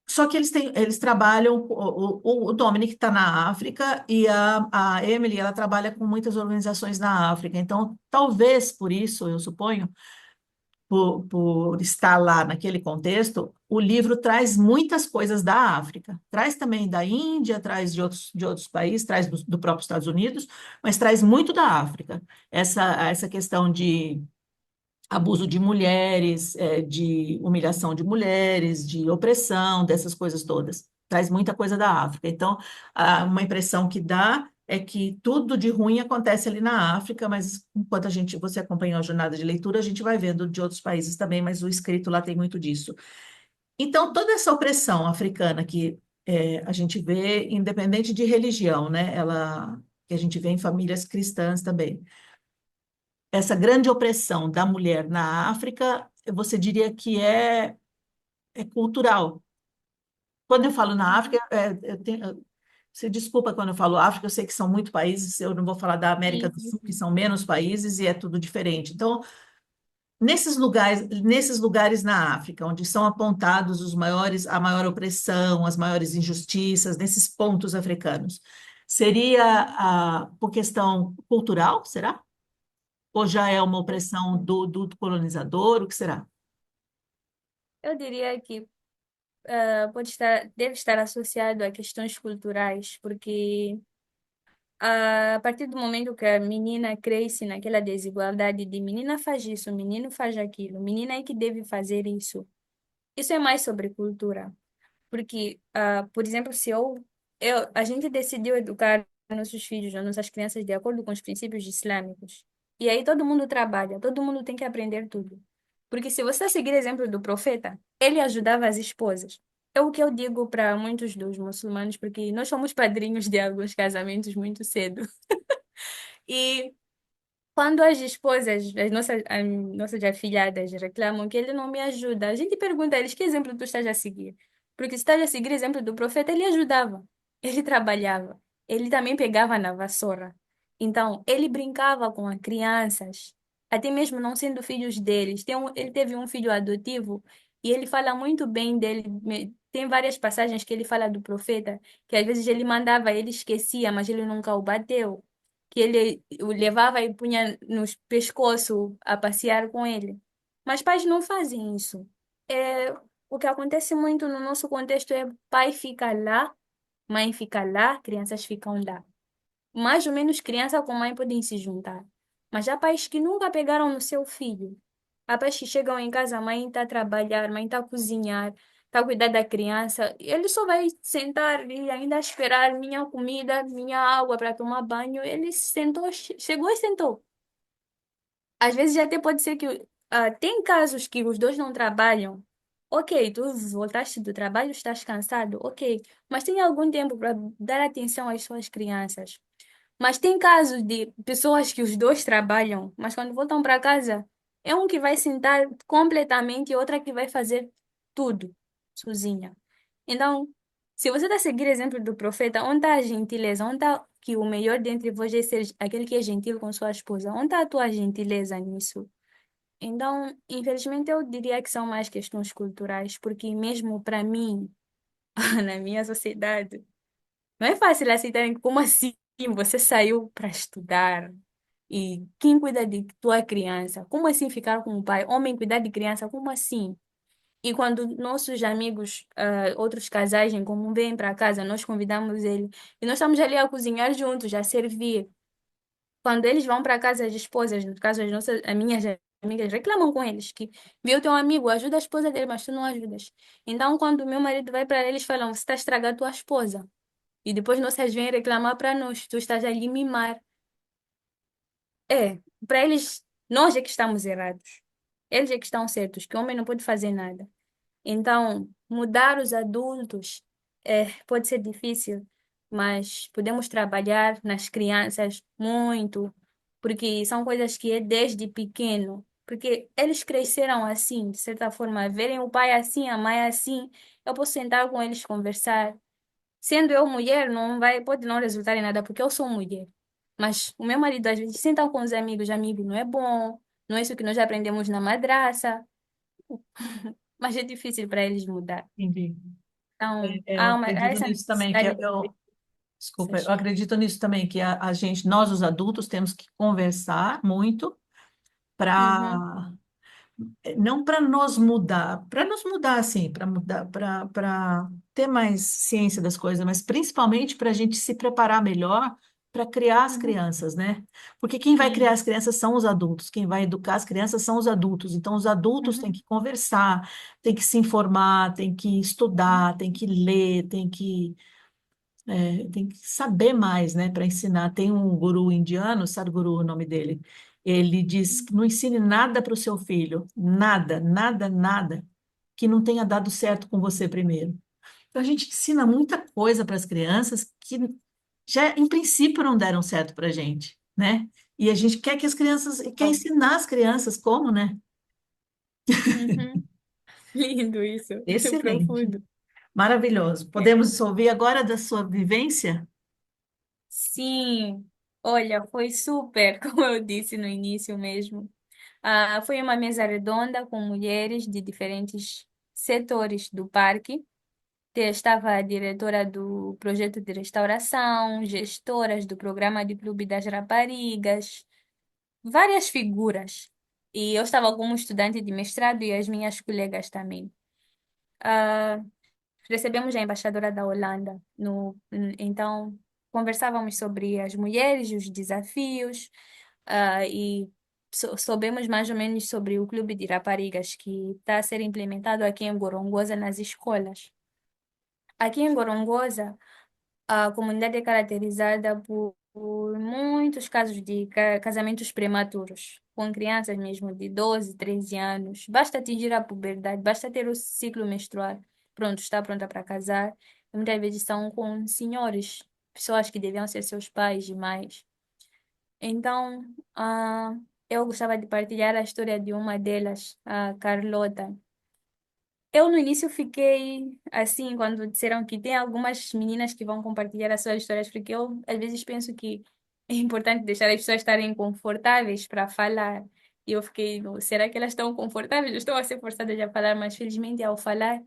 só que eles trabalham, o Dominic está na África e a Emily, ela trabalha com muitas organizações na África. Então, talvez por isso, eu suponho, por estar lá naquele contexto, o livro traz muitas coisas da África, traz também da Índia, traz de outros países, traz do próprio Estados Unidos, mas traz muito da África. Essa questão de abuso de mulheres, de humilhação de mulheres, de opressão, dessas coisas todas. Traz muita coisa da África. Então, uma impressão que dá é que tudo de ruim acontece ali na África, mas enquanto você acompanha a jornada de leitura, a gente vai vendo de outros países também, mas o escrito lá tem muito disso. Então, toda essa opressão africana que a gente vê, independente de religião, né? Que a gente vê em famílias cristãs também, essa grande opressão da mulher na África, você diria que é cultural. Quando eu falo na África, você desculpa quando eu falo África, eu sei que são muitos países, eu não vou falar da América sim, do sim, Sul, que sim. são menos países e é tudo diferente. Então, nesses lugares na África, onde são apontados a maior opressão, as maiores injustiças, nesses pontos africanos, seria por questão cultural, será? Ou já é uma opressão do colonizador? O que será? Eu diria que pode estar, deve estar associado a questões culturais, porque a partir do momento que a menina cresce naquela desigualdade de menina faz isso, menino faz aquilo, menina é que deve fazer isso. Isso é mais sobre cultura. Porque, por exemplo, se a gente decidiu educar nossos filhos, as nossas crianças de acordo com os princípios islâmicos. E aí todo mundo trabalha, todo mundo tem que aprender tudo. Porque se você seguir o exemplo do profeta, ele ajudava as esposas. É o que eu digo para muitos dos muçulmanos, porque nós somos padrinhos de alguns casamentos muito cedo. E quando as esposas, as nossas afilhadas reclamam que ele não me ajuda, a gente pergunta a eles que exemplo tu estás a seguir? Porque se estás a seguir o exemplo do profeta, ele ajudava, ele trabalhava, ele também pegava na vassoura. Então, ele brincava com as crianças, até mesmo não sendo filhos deles. Ele teve um filho adotivo e ele fala muito bem dele. Tem várias passagens que ele fala do profeta, que às vezes ele mandava, ele esquecia, mas ele nunca o bateu que ele o levava e punha no pescoço a passear com ele. Mas pais não fazem isso. É, o que acontece muito no nosso contexto é pai fica lá, mãe fica lá, crianças ficam lá. Mais ou menos criança com mãe podem se juntar. Mas há pais que nunca pegaram no seu filho. Há pais que chegam em casa, a mãe está a trabalhar, a mãe está a cozinhar, está a cuidar da criança. Ele só vai sentar e ainda esperar minha comida, minha água para tomar banho. Ele sentou, chegou e sentou. Às vezes até pode ser que tem casos que os dois não trabalham. Ok, tu voltaste do trabalho, estás cansado, ok. Mas tem algum tempo para dar atenção às suas crianças. Mas tem casos de pessoas que os dois trabalham, mas quando voltam para casa, é um que vai sentar completamente e outra que vai fazer tudo sozinha. Então, se você está a seguir o exemplo do profeta, onde está a gentileza? Onde está que o melhor dentre vós é ser aquele que é gentil com sua esposa? Onde está a tua gentileza nisso? Então, infelizmente, eu diria que são mais questões culturais, porque mesmo para mim, na minha sociedade, não é fácil aceitarem que, como assim você saiu para estudar e quem cuida de tua criança? Como assim ficar com o pai? Homem cuidar de criança? Como assim? E quando nossos amigos, outros casais em comum vêm para casa, nós convidamos ele e nós estamos ali a cozinhar juntos, a servir. Quando eles vão para casa as esposas, no caso as minhas amigas reclamam com eles que viu teu amigo, ajuda a esposa dele, mas tu não ajudas. Então, quando o meu marido vai para eles, falam, você está a estragar tua esposa. E depois vocês vêm reclamar para nós, tu estás ali a mimar. É, para eles, nós é que estamos errados. Eles é que estão certos, que o homem não pode fazer nada. Então, mudar os adultos pode ser difícil, mas podemos trabalhar nas crianças muito, porque são coisas que é desde pequeno. Porque eles cresceram assim, de certa forma, verem o pai assim, a mãe assim. Eu posso sentar com eles conversar. Sendo eu mulher, não vai, pode não resultar em nada, porque eu sou mulher. Mas o meu marido, às vezes, senta com os amigos, amigo, não é bom, não é isso que nós aprendemos na madraça, mas é difícil para eles mudar. Entendi. Então, Eu há acredito essa nisso também, que necessidade de desculpa, eu mudanças. acredito nisso também, que a gente, nós os adultos, temos que conversar muito Uhum, para não para nos mudar assim, para mudar, para ter mais ciência das coisas, mas principalmente para a gente se preparar melhor para criar as uhum, crianças, né? Porque quem vai criar sim, as crianças são os adultos, quem vai educar as crianças são os adultos. Então, os adultos têm uhum, que conversar, têm que se informar, têm que estudar, têm que ler, tem que saber mais, né, para ensinar. Tem um guru indiano, Sadhguru, o nome dele. Ele diz que não ensine nada para o seu filho, nada, nada, nada, que não tenha dado certo com você primeiro. Então a gente ensina muita coisa para as crianças que já, em princípio, não deram certo para a gente, né? E a gente quer que as crianças, quer uhum. ensinar as crianças como, né? Uhum. Lindo isso, Excelente, profundo. maravilhoso. É. Podemos ouvir agora da sua vivência? Sim, olha, foi super, como eu disse no início mesmo. Foi uma mesa redonda com mulheres de diferentes setores do parque. Estava a diretora do projeto de restauração, gestoras do programa de Clube das Raparigas, várias figuras. E eu estava como estudante de mestrado e as minhas colegas também. Ah, Recebemos a embaixadora da Holanda. Então, conversávamos sobre as mulheres, os desafios, e soubemos mais ou menos sobre o Clube de Raparigas que está a ser implementado aqui em Gorongosa nas escolas. Aqui em Gorongosa, a comunidade é caracterizada por muitos casos de casamentos prematuros, com crianças mesmo de 12, 13 anos. Basta atingir a puberdade, basta ter o ciclo menstrual. Pronto, está pronta para casar. E muitas vezes são com senhores, pessoas que deviam ser seus pais e mães. Então, eu gostava de partilhar a história de uma delas, a Carlota. Eu no início fiquei assim, quando disseram que tem algumas meninas que vão compartilhar as suas histórias, porque eu às vezes penso que é importante deixar as pessoas estarem confortáveis para falar. E eu fiquei, será que elas estão confortáveis? Eu estou a ser forçada a falar, mas felizmente ao falar,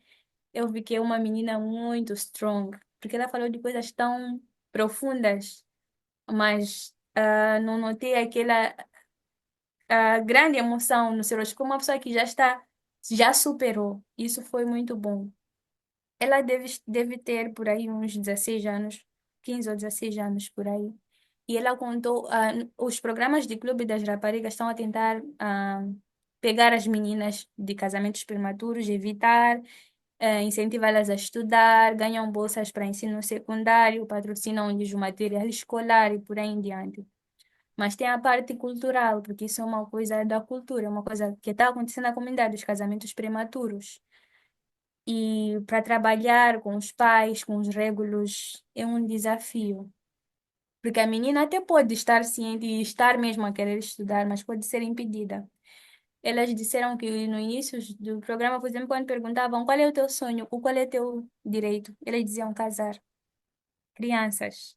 eu vi que é uma menina muito strong, porque ela falou de coisas tão profundas, mas não notei aquela grande emoção no seu rosto, como uma pessoa que já superou. Isso foi muito bom. Ela deve ter por aí uns 16 anos, 15 ou 16 anos por aí. E ela contou, os programas de Clube das Raparigas estão a tentar pegar as meninas de casamentos prematuros, evitar, incentivá-las a estudar, ganham bolsas para ensino secundário, patrocinam-lhes o material escolar e por aí em diante. Mas tem a parte cultural, porque isso é uma coisa da cultura, é uma coisa que está acontecendo na comunidade, os casamentos prematuros. E para trabalhar com os pais, com os régulos, é um desafio. Porque a menina até pode estar ciente e estar mesmo a querer estudar, mas pode ser impedida. Elas disseram que no início do programa, por exemplo, quando perguntavam qual é o teu sonho, ou qual é o teu direito, elas diziam casar. Crianças,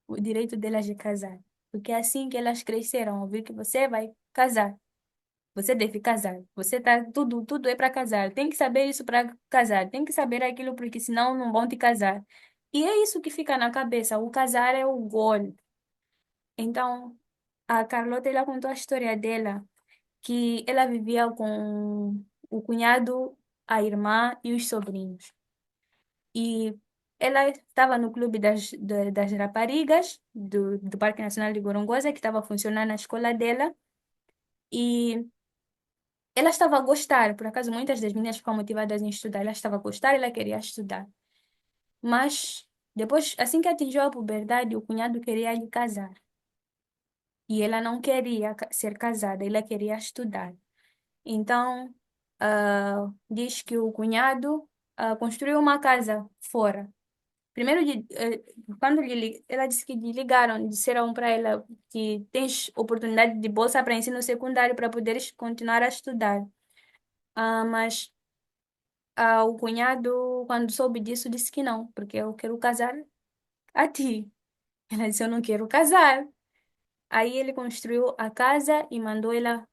o direito delas de casar. Porque é assim que elas cresceram, ouvir que você vai casar. Você deve casar. Você tá tudo é para casar. Tem que saber isso para casar. Tem que saber aquilo porque senão não vão te casar. E é isso que fica na cabeça. O casar é o gol. Então, a Carlota, ela contou a história dela, que ela vivia com o cunhado, a irmã e os sobrinhos. E ela estava no clube das raparigas do Parque Nacional de Gorongosa, que estava funcionando na escola dela. E ela estava a gostar, por acaso muitas das meninas ficam motivadas em estudar. Ela estava a gostar, ela queria estudar. Mas depois, assim que atingiu a puberdade, o cunhado queria lhe casar. E ela não queria ser casada, ela queria estudar. Então, diz que o cunhado construiu uma casa fora. Primeiro, quando ela disse que lhe ligaram, disseram para ela que tens oportunidade de bolsa para ensino secundário para poderes continuar a estudar. Mas o cunhado, quando soube disso, disse que não, porque eu quero casar a ti. Ela disse, eu não quero casar. Aí ele construiu a casa e mandou ela.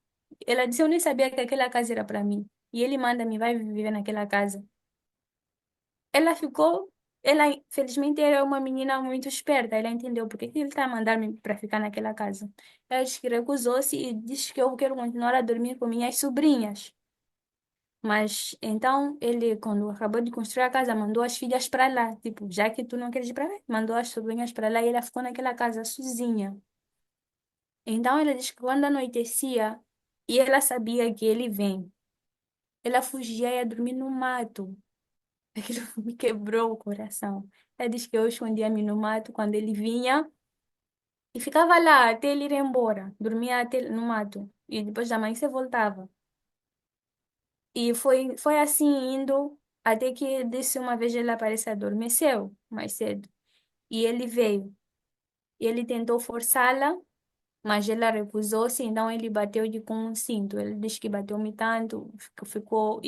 Ela disse, eu nem sabia que aquela casa era para mim. E ele manda-me, vai viver naquela casa. Ela ficou. Ela, felizmente, era uma menina muito esperta. Ela entendeu porque que ele está a mandar-me para ficar naquela casa. Ela disse que recusou-se e disse que eu quero continuar a dormir com minhas sobrinhas. Mas então ele, quando acabou de construir a casa, mandou as filhas para lá. Tipo, já que tu não queres ir para lá, mandou as sobrinhas para lá e ela ficou naquela casa sozinha. Então ela diz que quando anoitecia e ela sabia que ele vem, ela fugia e ia dormir no mato. Aquilo me quebrou o coração. Ela diz que eu escondia-me no mato quando ele vinha e ficava lá até ele ir embora. Dormia até no mato. E depois da manhã você voltava. E foi assim indo, até que disse uma vez ele apareceu, adormeceu mais cedo. E ele veio. E ele tentou forçá-la, mas ela recusou-se, então ele bateu-lhe com um cinto. Ele disse que bateu-me tanto, que ficou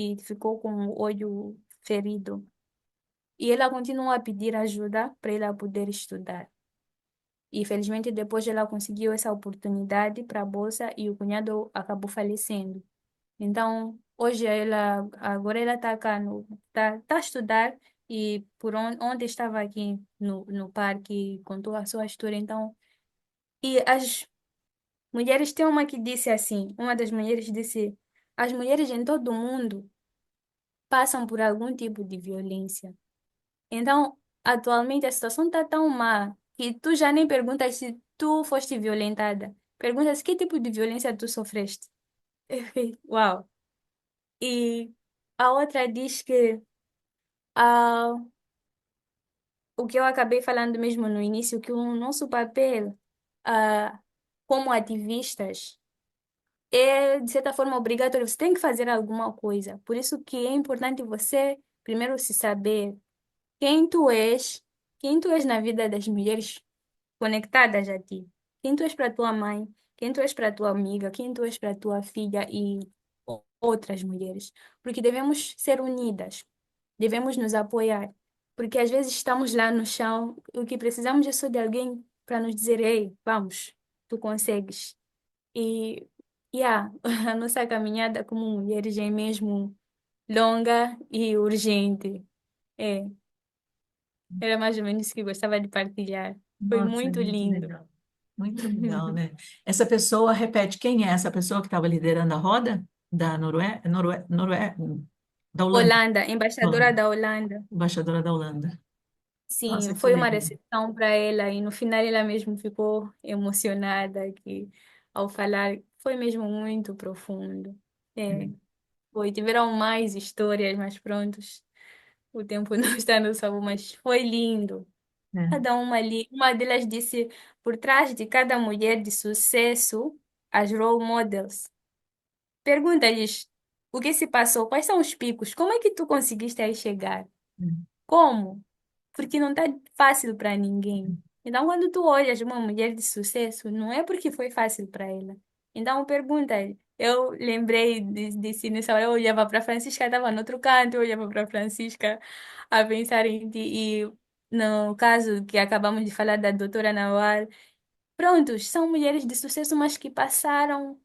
com o olho ferido. E ela continuou a pedir ajuda para ela poder estudar. E felizmente depois ela conseguiu essa oportunidade para a bolsa e o cunhado acabou falecendo. Então, hoje agora ela está cá, tá a estudar e ontem estava aqui no parque e contou a sua história. Então, e as mulheres, tem uma que disse assim, uma das mulheres disse, as mulheres em todo o mundo passam por algum tipo de violência. Então, atualmente a situação está tão má que tu já nem perguntas se tu foste violentada. Perguntas que tipo de violência tu sofreste. Uau! E a outra diz que ah, o que eu acabei falando mesmo no início, que o nosso papel ah, como ativistas é, de certa forma, obrigatório. Você tem que fazer alguma coisa. Por isso que é importante você, primeiro, se saber quem tu és, quem tu és na vida das mulheres conectadas a ti. Quem tu és para tua mãe, quem tu és para tua amiga, quem tu és para tua filha e outras mulheres. Porque devemos ser unidas, devemos nos apoiar. Porque às vezes estamos lá no chão, o que precisamos é só de alguém para nos dizer: ei, vamos, tu consegues. E, yeah, a nossa caminhada como mulheres é mesmo longa e urgente. É, era mais ou menos isso que gostava de partilhar. Foi Nossa, muito muito lindo. legal. Muito legal, né? Essa pessoa, repete, quem é essa pessoa que estava liderando a roda da da Holanda? Holanda, embaixadora Holanda, da Holanda. embaixadora da Holanda. Nossa, Sim, que foi uma lindo. recepção para ela e no final ela mesmo ficou emocionada que ao falar foi mesmo muito profundo. É, foi, tiveram mais histórias, mas prontos, o tempo não está a nosso favor, mas foi lindo. É, Cada uma ali, uma delas disse, por trás de cada mulher de sucesso, as role models. Pergunta-lhes o que se passou, quais são os picos, como é que tu conseguiste aí chegar? é, Como? Porque não tá fácil para ninguém. Então, quando tu olhas uma mulher de sucesso, não é porque foi fácil para ela. Então, pergunta. Eu lembrei de nessa hora, eu olhava para Francisca, estava no outro canto, eu olhava para Francisca a pensar em ti. E no caso que acabamos de falar da doutora Nawal, prontos, são mulheres de sucesso, mas que passaram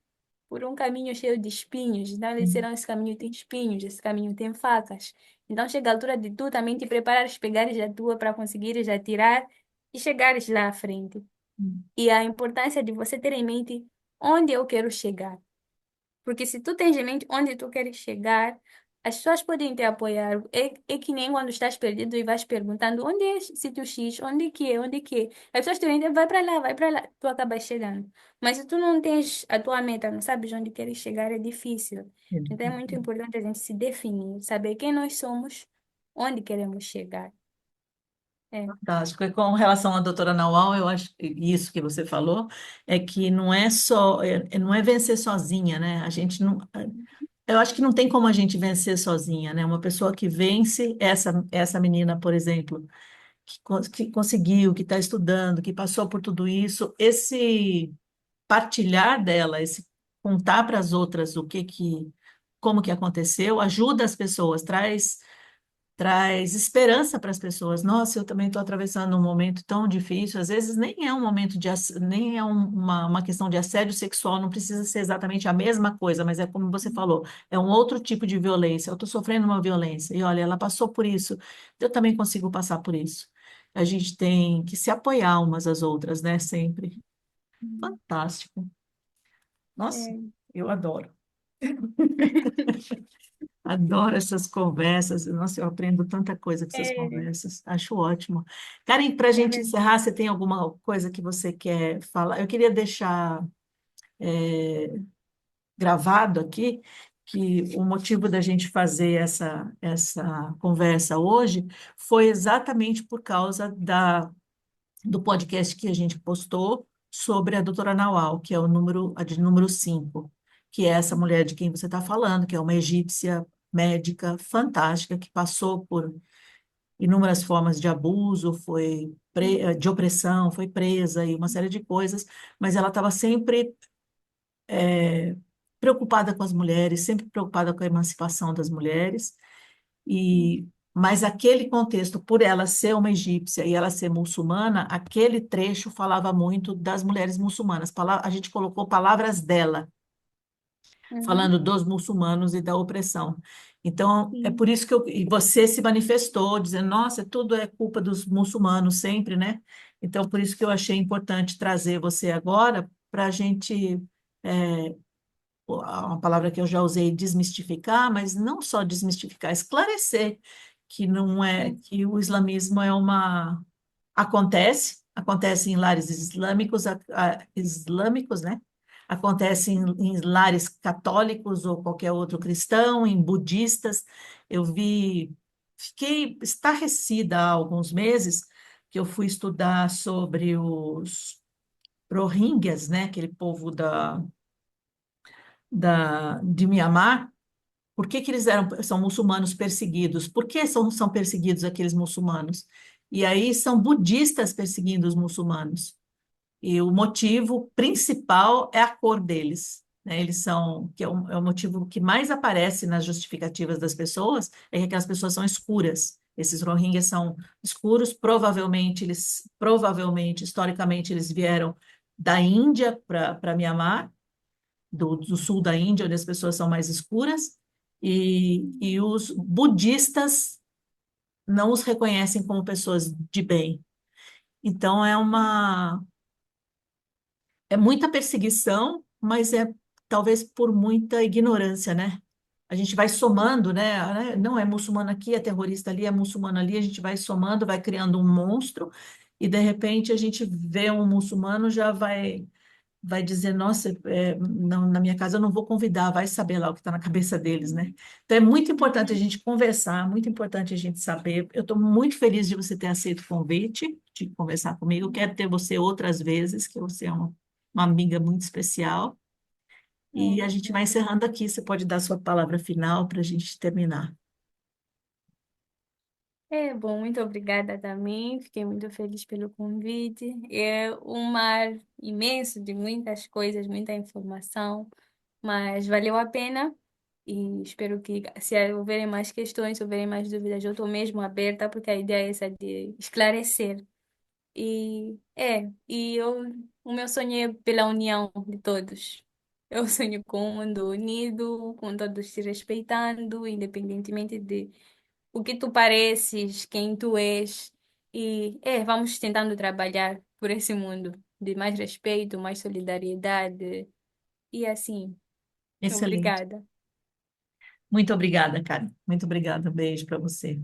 por um caminho cheio de espinhos. Então, eles disseram, esse caminho tem espinhos, esse caminho tem facas. Então, chega a altura de tu também te preparares, pegares a tua para conseguires atirar e chegares lá à frente. E a importância de você ter em mente onde eu quero chegar. Porque se tu tens em mente onde tu queres chegar, as pessoas podem te apoiar. É que nem quando estás perdido e vais perguntando onde é sítio X, onde que é, onde que é. As pessoas te dizem, vai para lá, tu acabas chegando. Mas se tu não tens a tua meta, não sabes onde queres chegar, é difícil. Então é muito é. importante a gente se definir, saber quem nós somos, onde queremos chegar. É. Fantástico. E com relação à doutora Naual, eu acho que isso que você falou é que não é só, não é vencer sozinha, né? A gente não, eu acho que não tem como a gente vencer sozinha, né? Uma pessoa que vence, essa menina, por exemplo, que conseguiu, que está estudando, que passou por tudo isso, esse partilhar dela, esse contar para as outras como que aconteceu, ajuda as pessoas, traz esperança para as pessoas. Nossa, eu também estou atravessando um momento tão difícil. Às vezes nem é um momento nem é uma questão de assédio sexual, não precisa ser exatamente a mesma coisa, mas é como você falou, é um outro tipo de violência. Eu estou sofrendo uma violência e olha, ela passou por isso, eu também consigo passar por isso. A gente tem que se apoiar umas às outras, né? Sempre. Fantástico. Nossa, É. eu adoro. Adoro essas conversas. Nossa, eu aprendo tanta coisa com essas É, conversas. Acho ótimo. Karen, para a é gente verdade. encerrar, você tem alguma coisa que você quer falar? Eu queria deixar gravado aqui que o motivo da gente fazer essa conversa hoje foi exatamente por causa do podcast que a gente postou sobre a doutora Nawal, que é a de número 5, que é essa mulher de quem você está falando, que é uma egípcia médica fantástica, que passou por inúmeras formas de abuso, de opressão, foi presa e uma série de coisas, mas ela estava sempre preocupada com as mulheres, sempre preocupada com a emancipação das mulheres, mas aquele contexto, por ela ser uma egípcia e ela ser muçulmana, aquele trecho falava muito das mulheres muçulmanas. A gente colocou palavras dela, Uhum. falando dos muçulmanos e da opressão. Então, é Sim. por isso e você se manifestou, dizendo, nossa, tudo é culpa dos muçulmanos sempre, né? Então, por isso que eu achei importante trazer você agora para a gente uma palavra que eu já usei, desmistificar, mas não só desmistificar, esclarecer que não é Sim. que o islamismo é uma acontece em lares islâmicos, né? Acontece em lares católicos ou qualquer outro cristão, em budistas. Fiquei estarrecida há alguns meses que eu fui estudar sobre os Rohingyas, né? Aquele povo de Mianmar. Por que que são muçulmanos perseguidos? Por que são perseguidos aqueles muçulmanos? E aí são budistas perseguindo os muçulmanos. E o motivo principal é a cor deles, né? É o motivo que mais aparece nas justificativas das pessoas, é que aquelas pessoas são escuras. Esses Rohingyas são escuros, provavelmente, historicamente, eles vieram da Índia para Mianmar, do sul da Índia, onde as pessoas são mais escuras, e os budistas não os reconhecem como pessoas de bem. Então, é muita perseguição, mas é talvez por muita ignorância, né? a gente vai somando, né? Não é muçulmano aqui, é terrorista ali, é muçulmano ali, a gente vai somando, vai criando um monstro, e de repente a gente vê um muçulmano, já vai dizer, nossa, não, na minha casa eu não vou convidar, vai saber lá o que está na cabeça deles, né? Então é muito importante a gente conversar, muito importante a gente saber. Eu estou muito feliz de você ter aceito o convite, de conversar comigo. Eu quero ter você outras vezes, que você é uma amiga muito especial. E a gente vai Obrigada. encerrando aqui. Você pode dar sua palavra final para a gente terminar. É bom, muito obrigada também. Fiquei muito feliz pelo convite. É um mar imenso de muitas coisas, muita informação, mas valeu a pena. E espero que, se houverem mais questões, se houverem mais dúvidas, eu estou mesmo aberta, porque a ideia é essa de esclarecer. O meu sonho é pela união de todos. Eu sonho com um mundo unido, com todos se respeitando, independentemente de o que tu pareces, quem tu és. Vamos tentando trabalhar por esse mundo de mais respeito, mais solidariedade e assim. Excelente. Obrigada. Muito obrigada, Karen. Muito obrigada. Um beijo para você.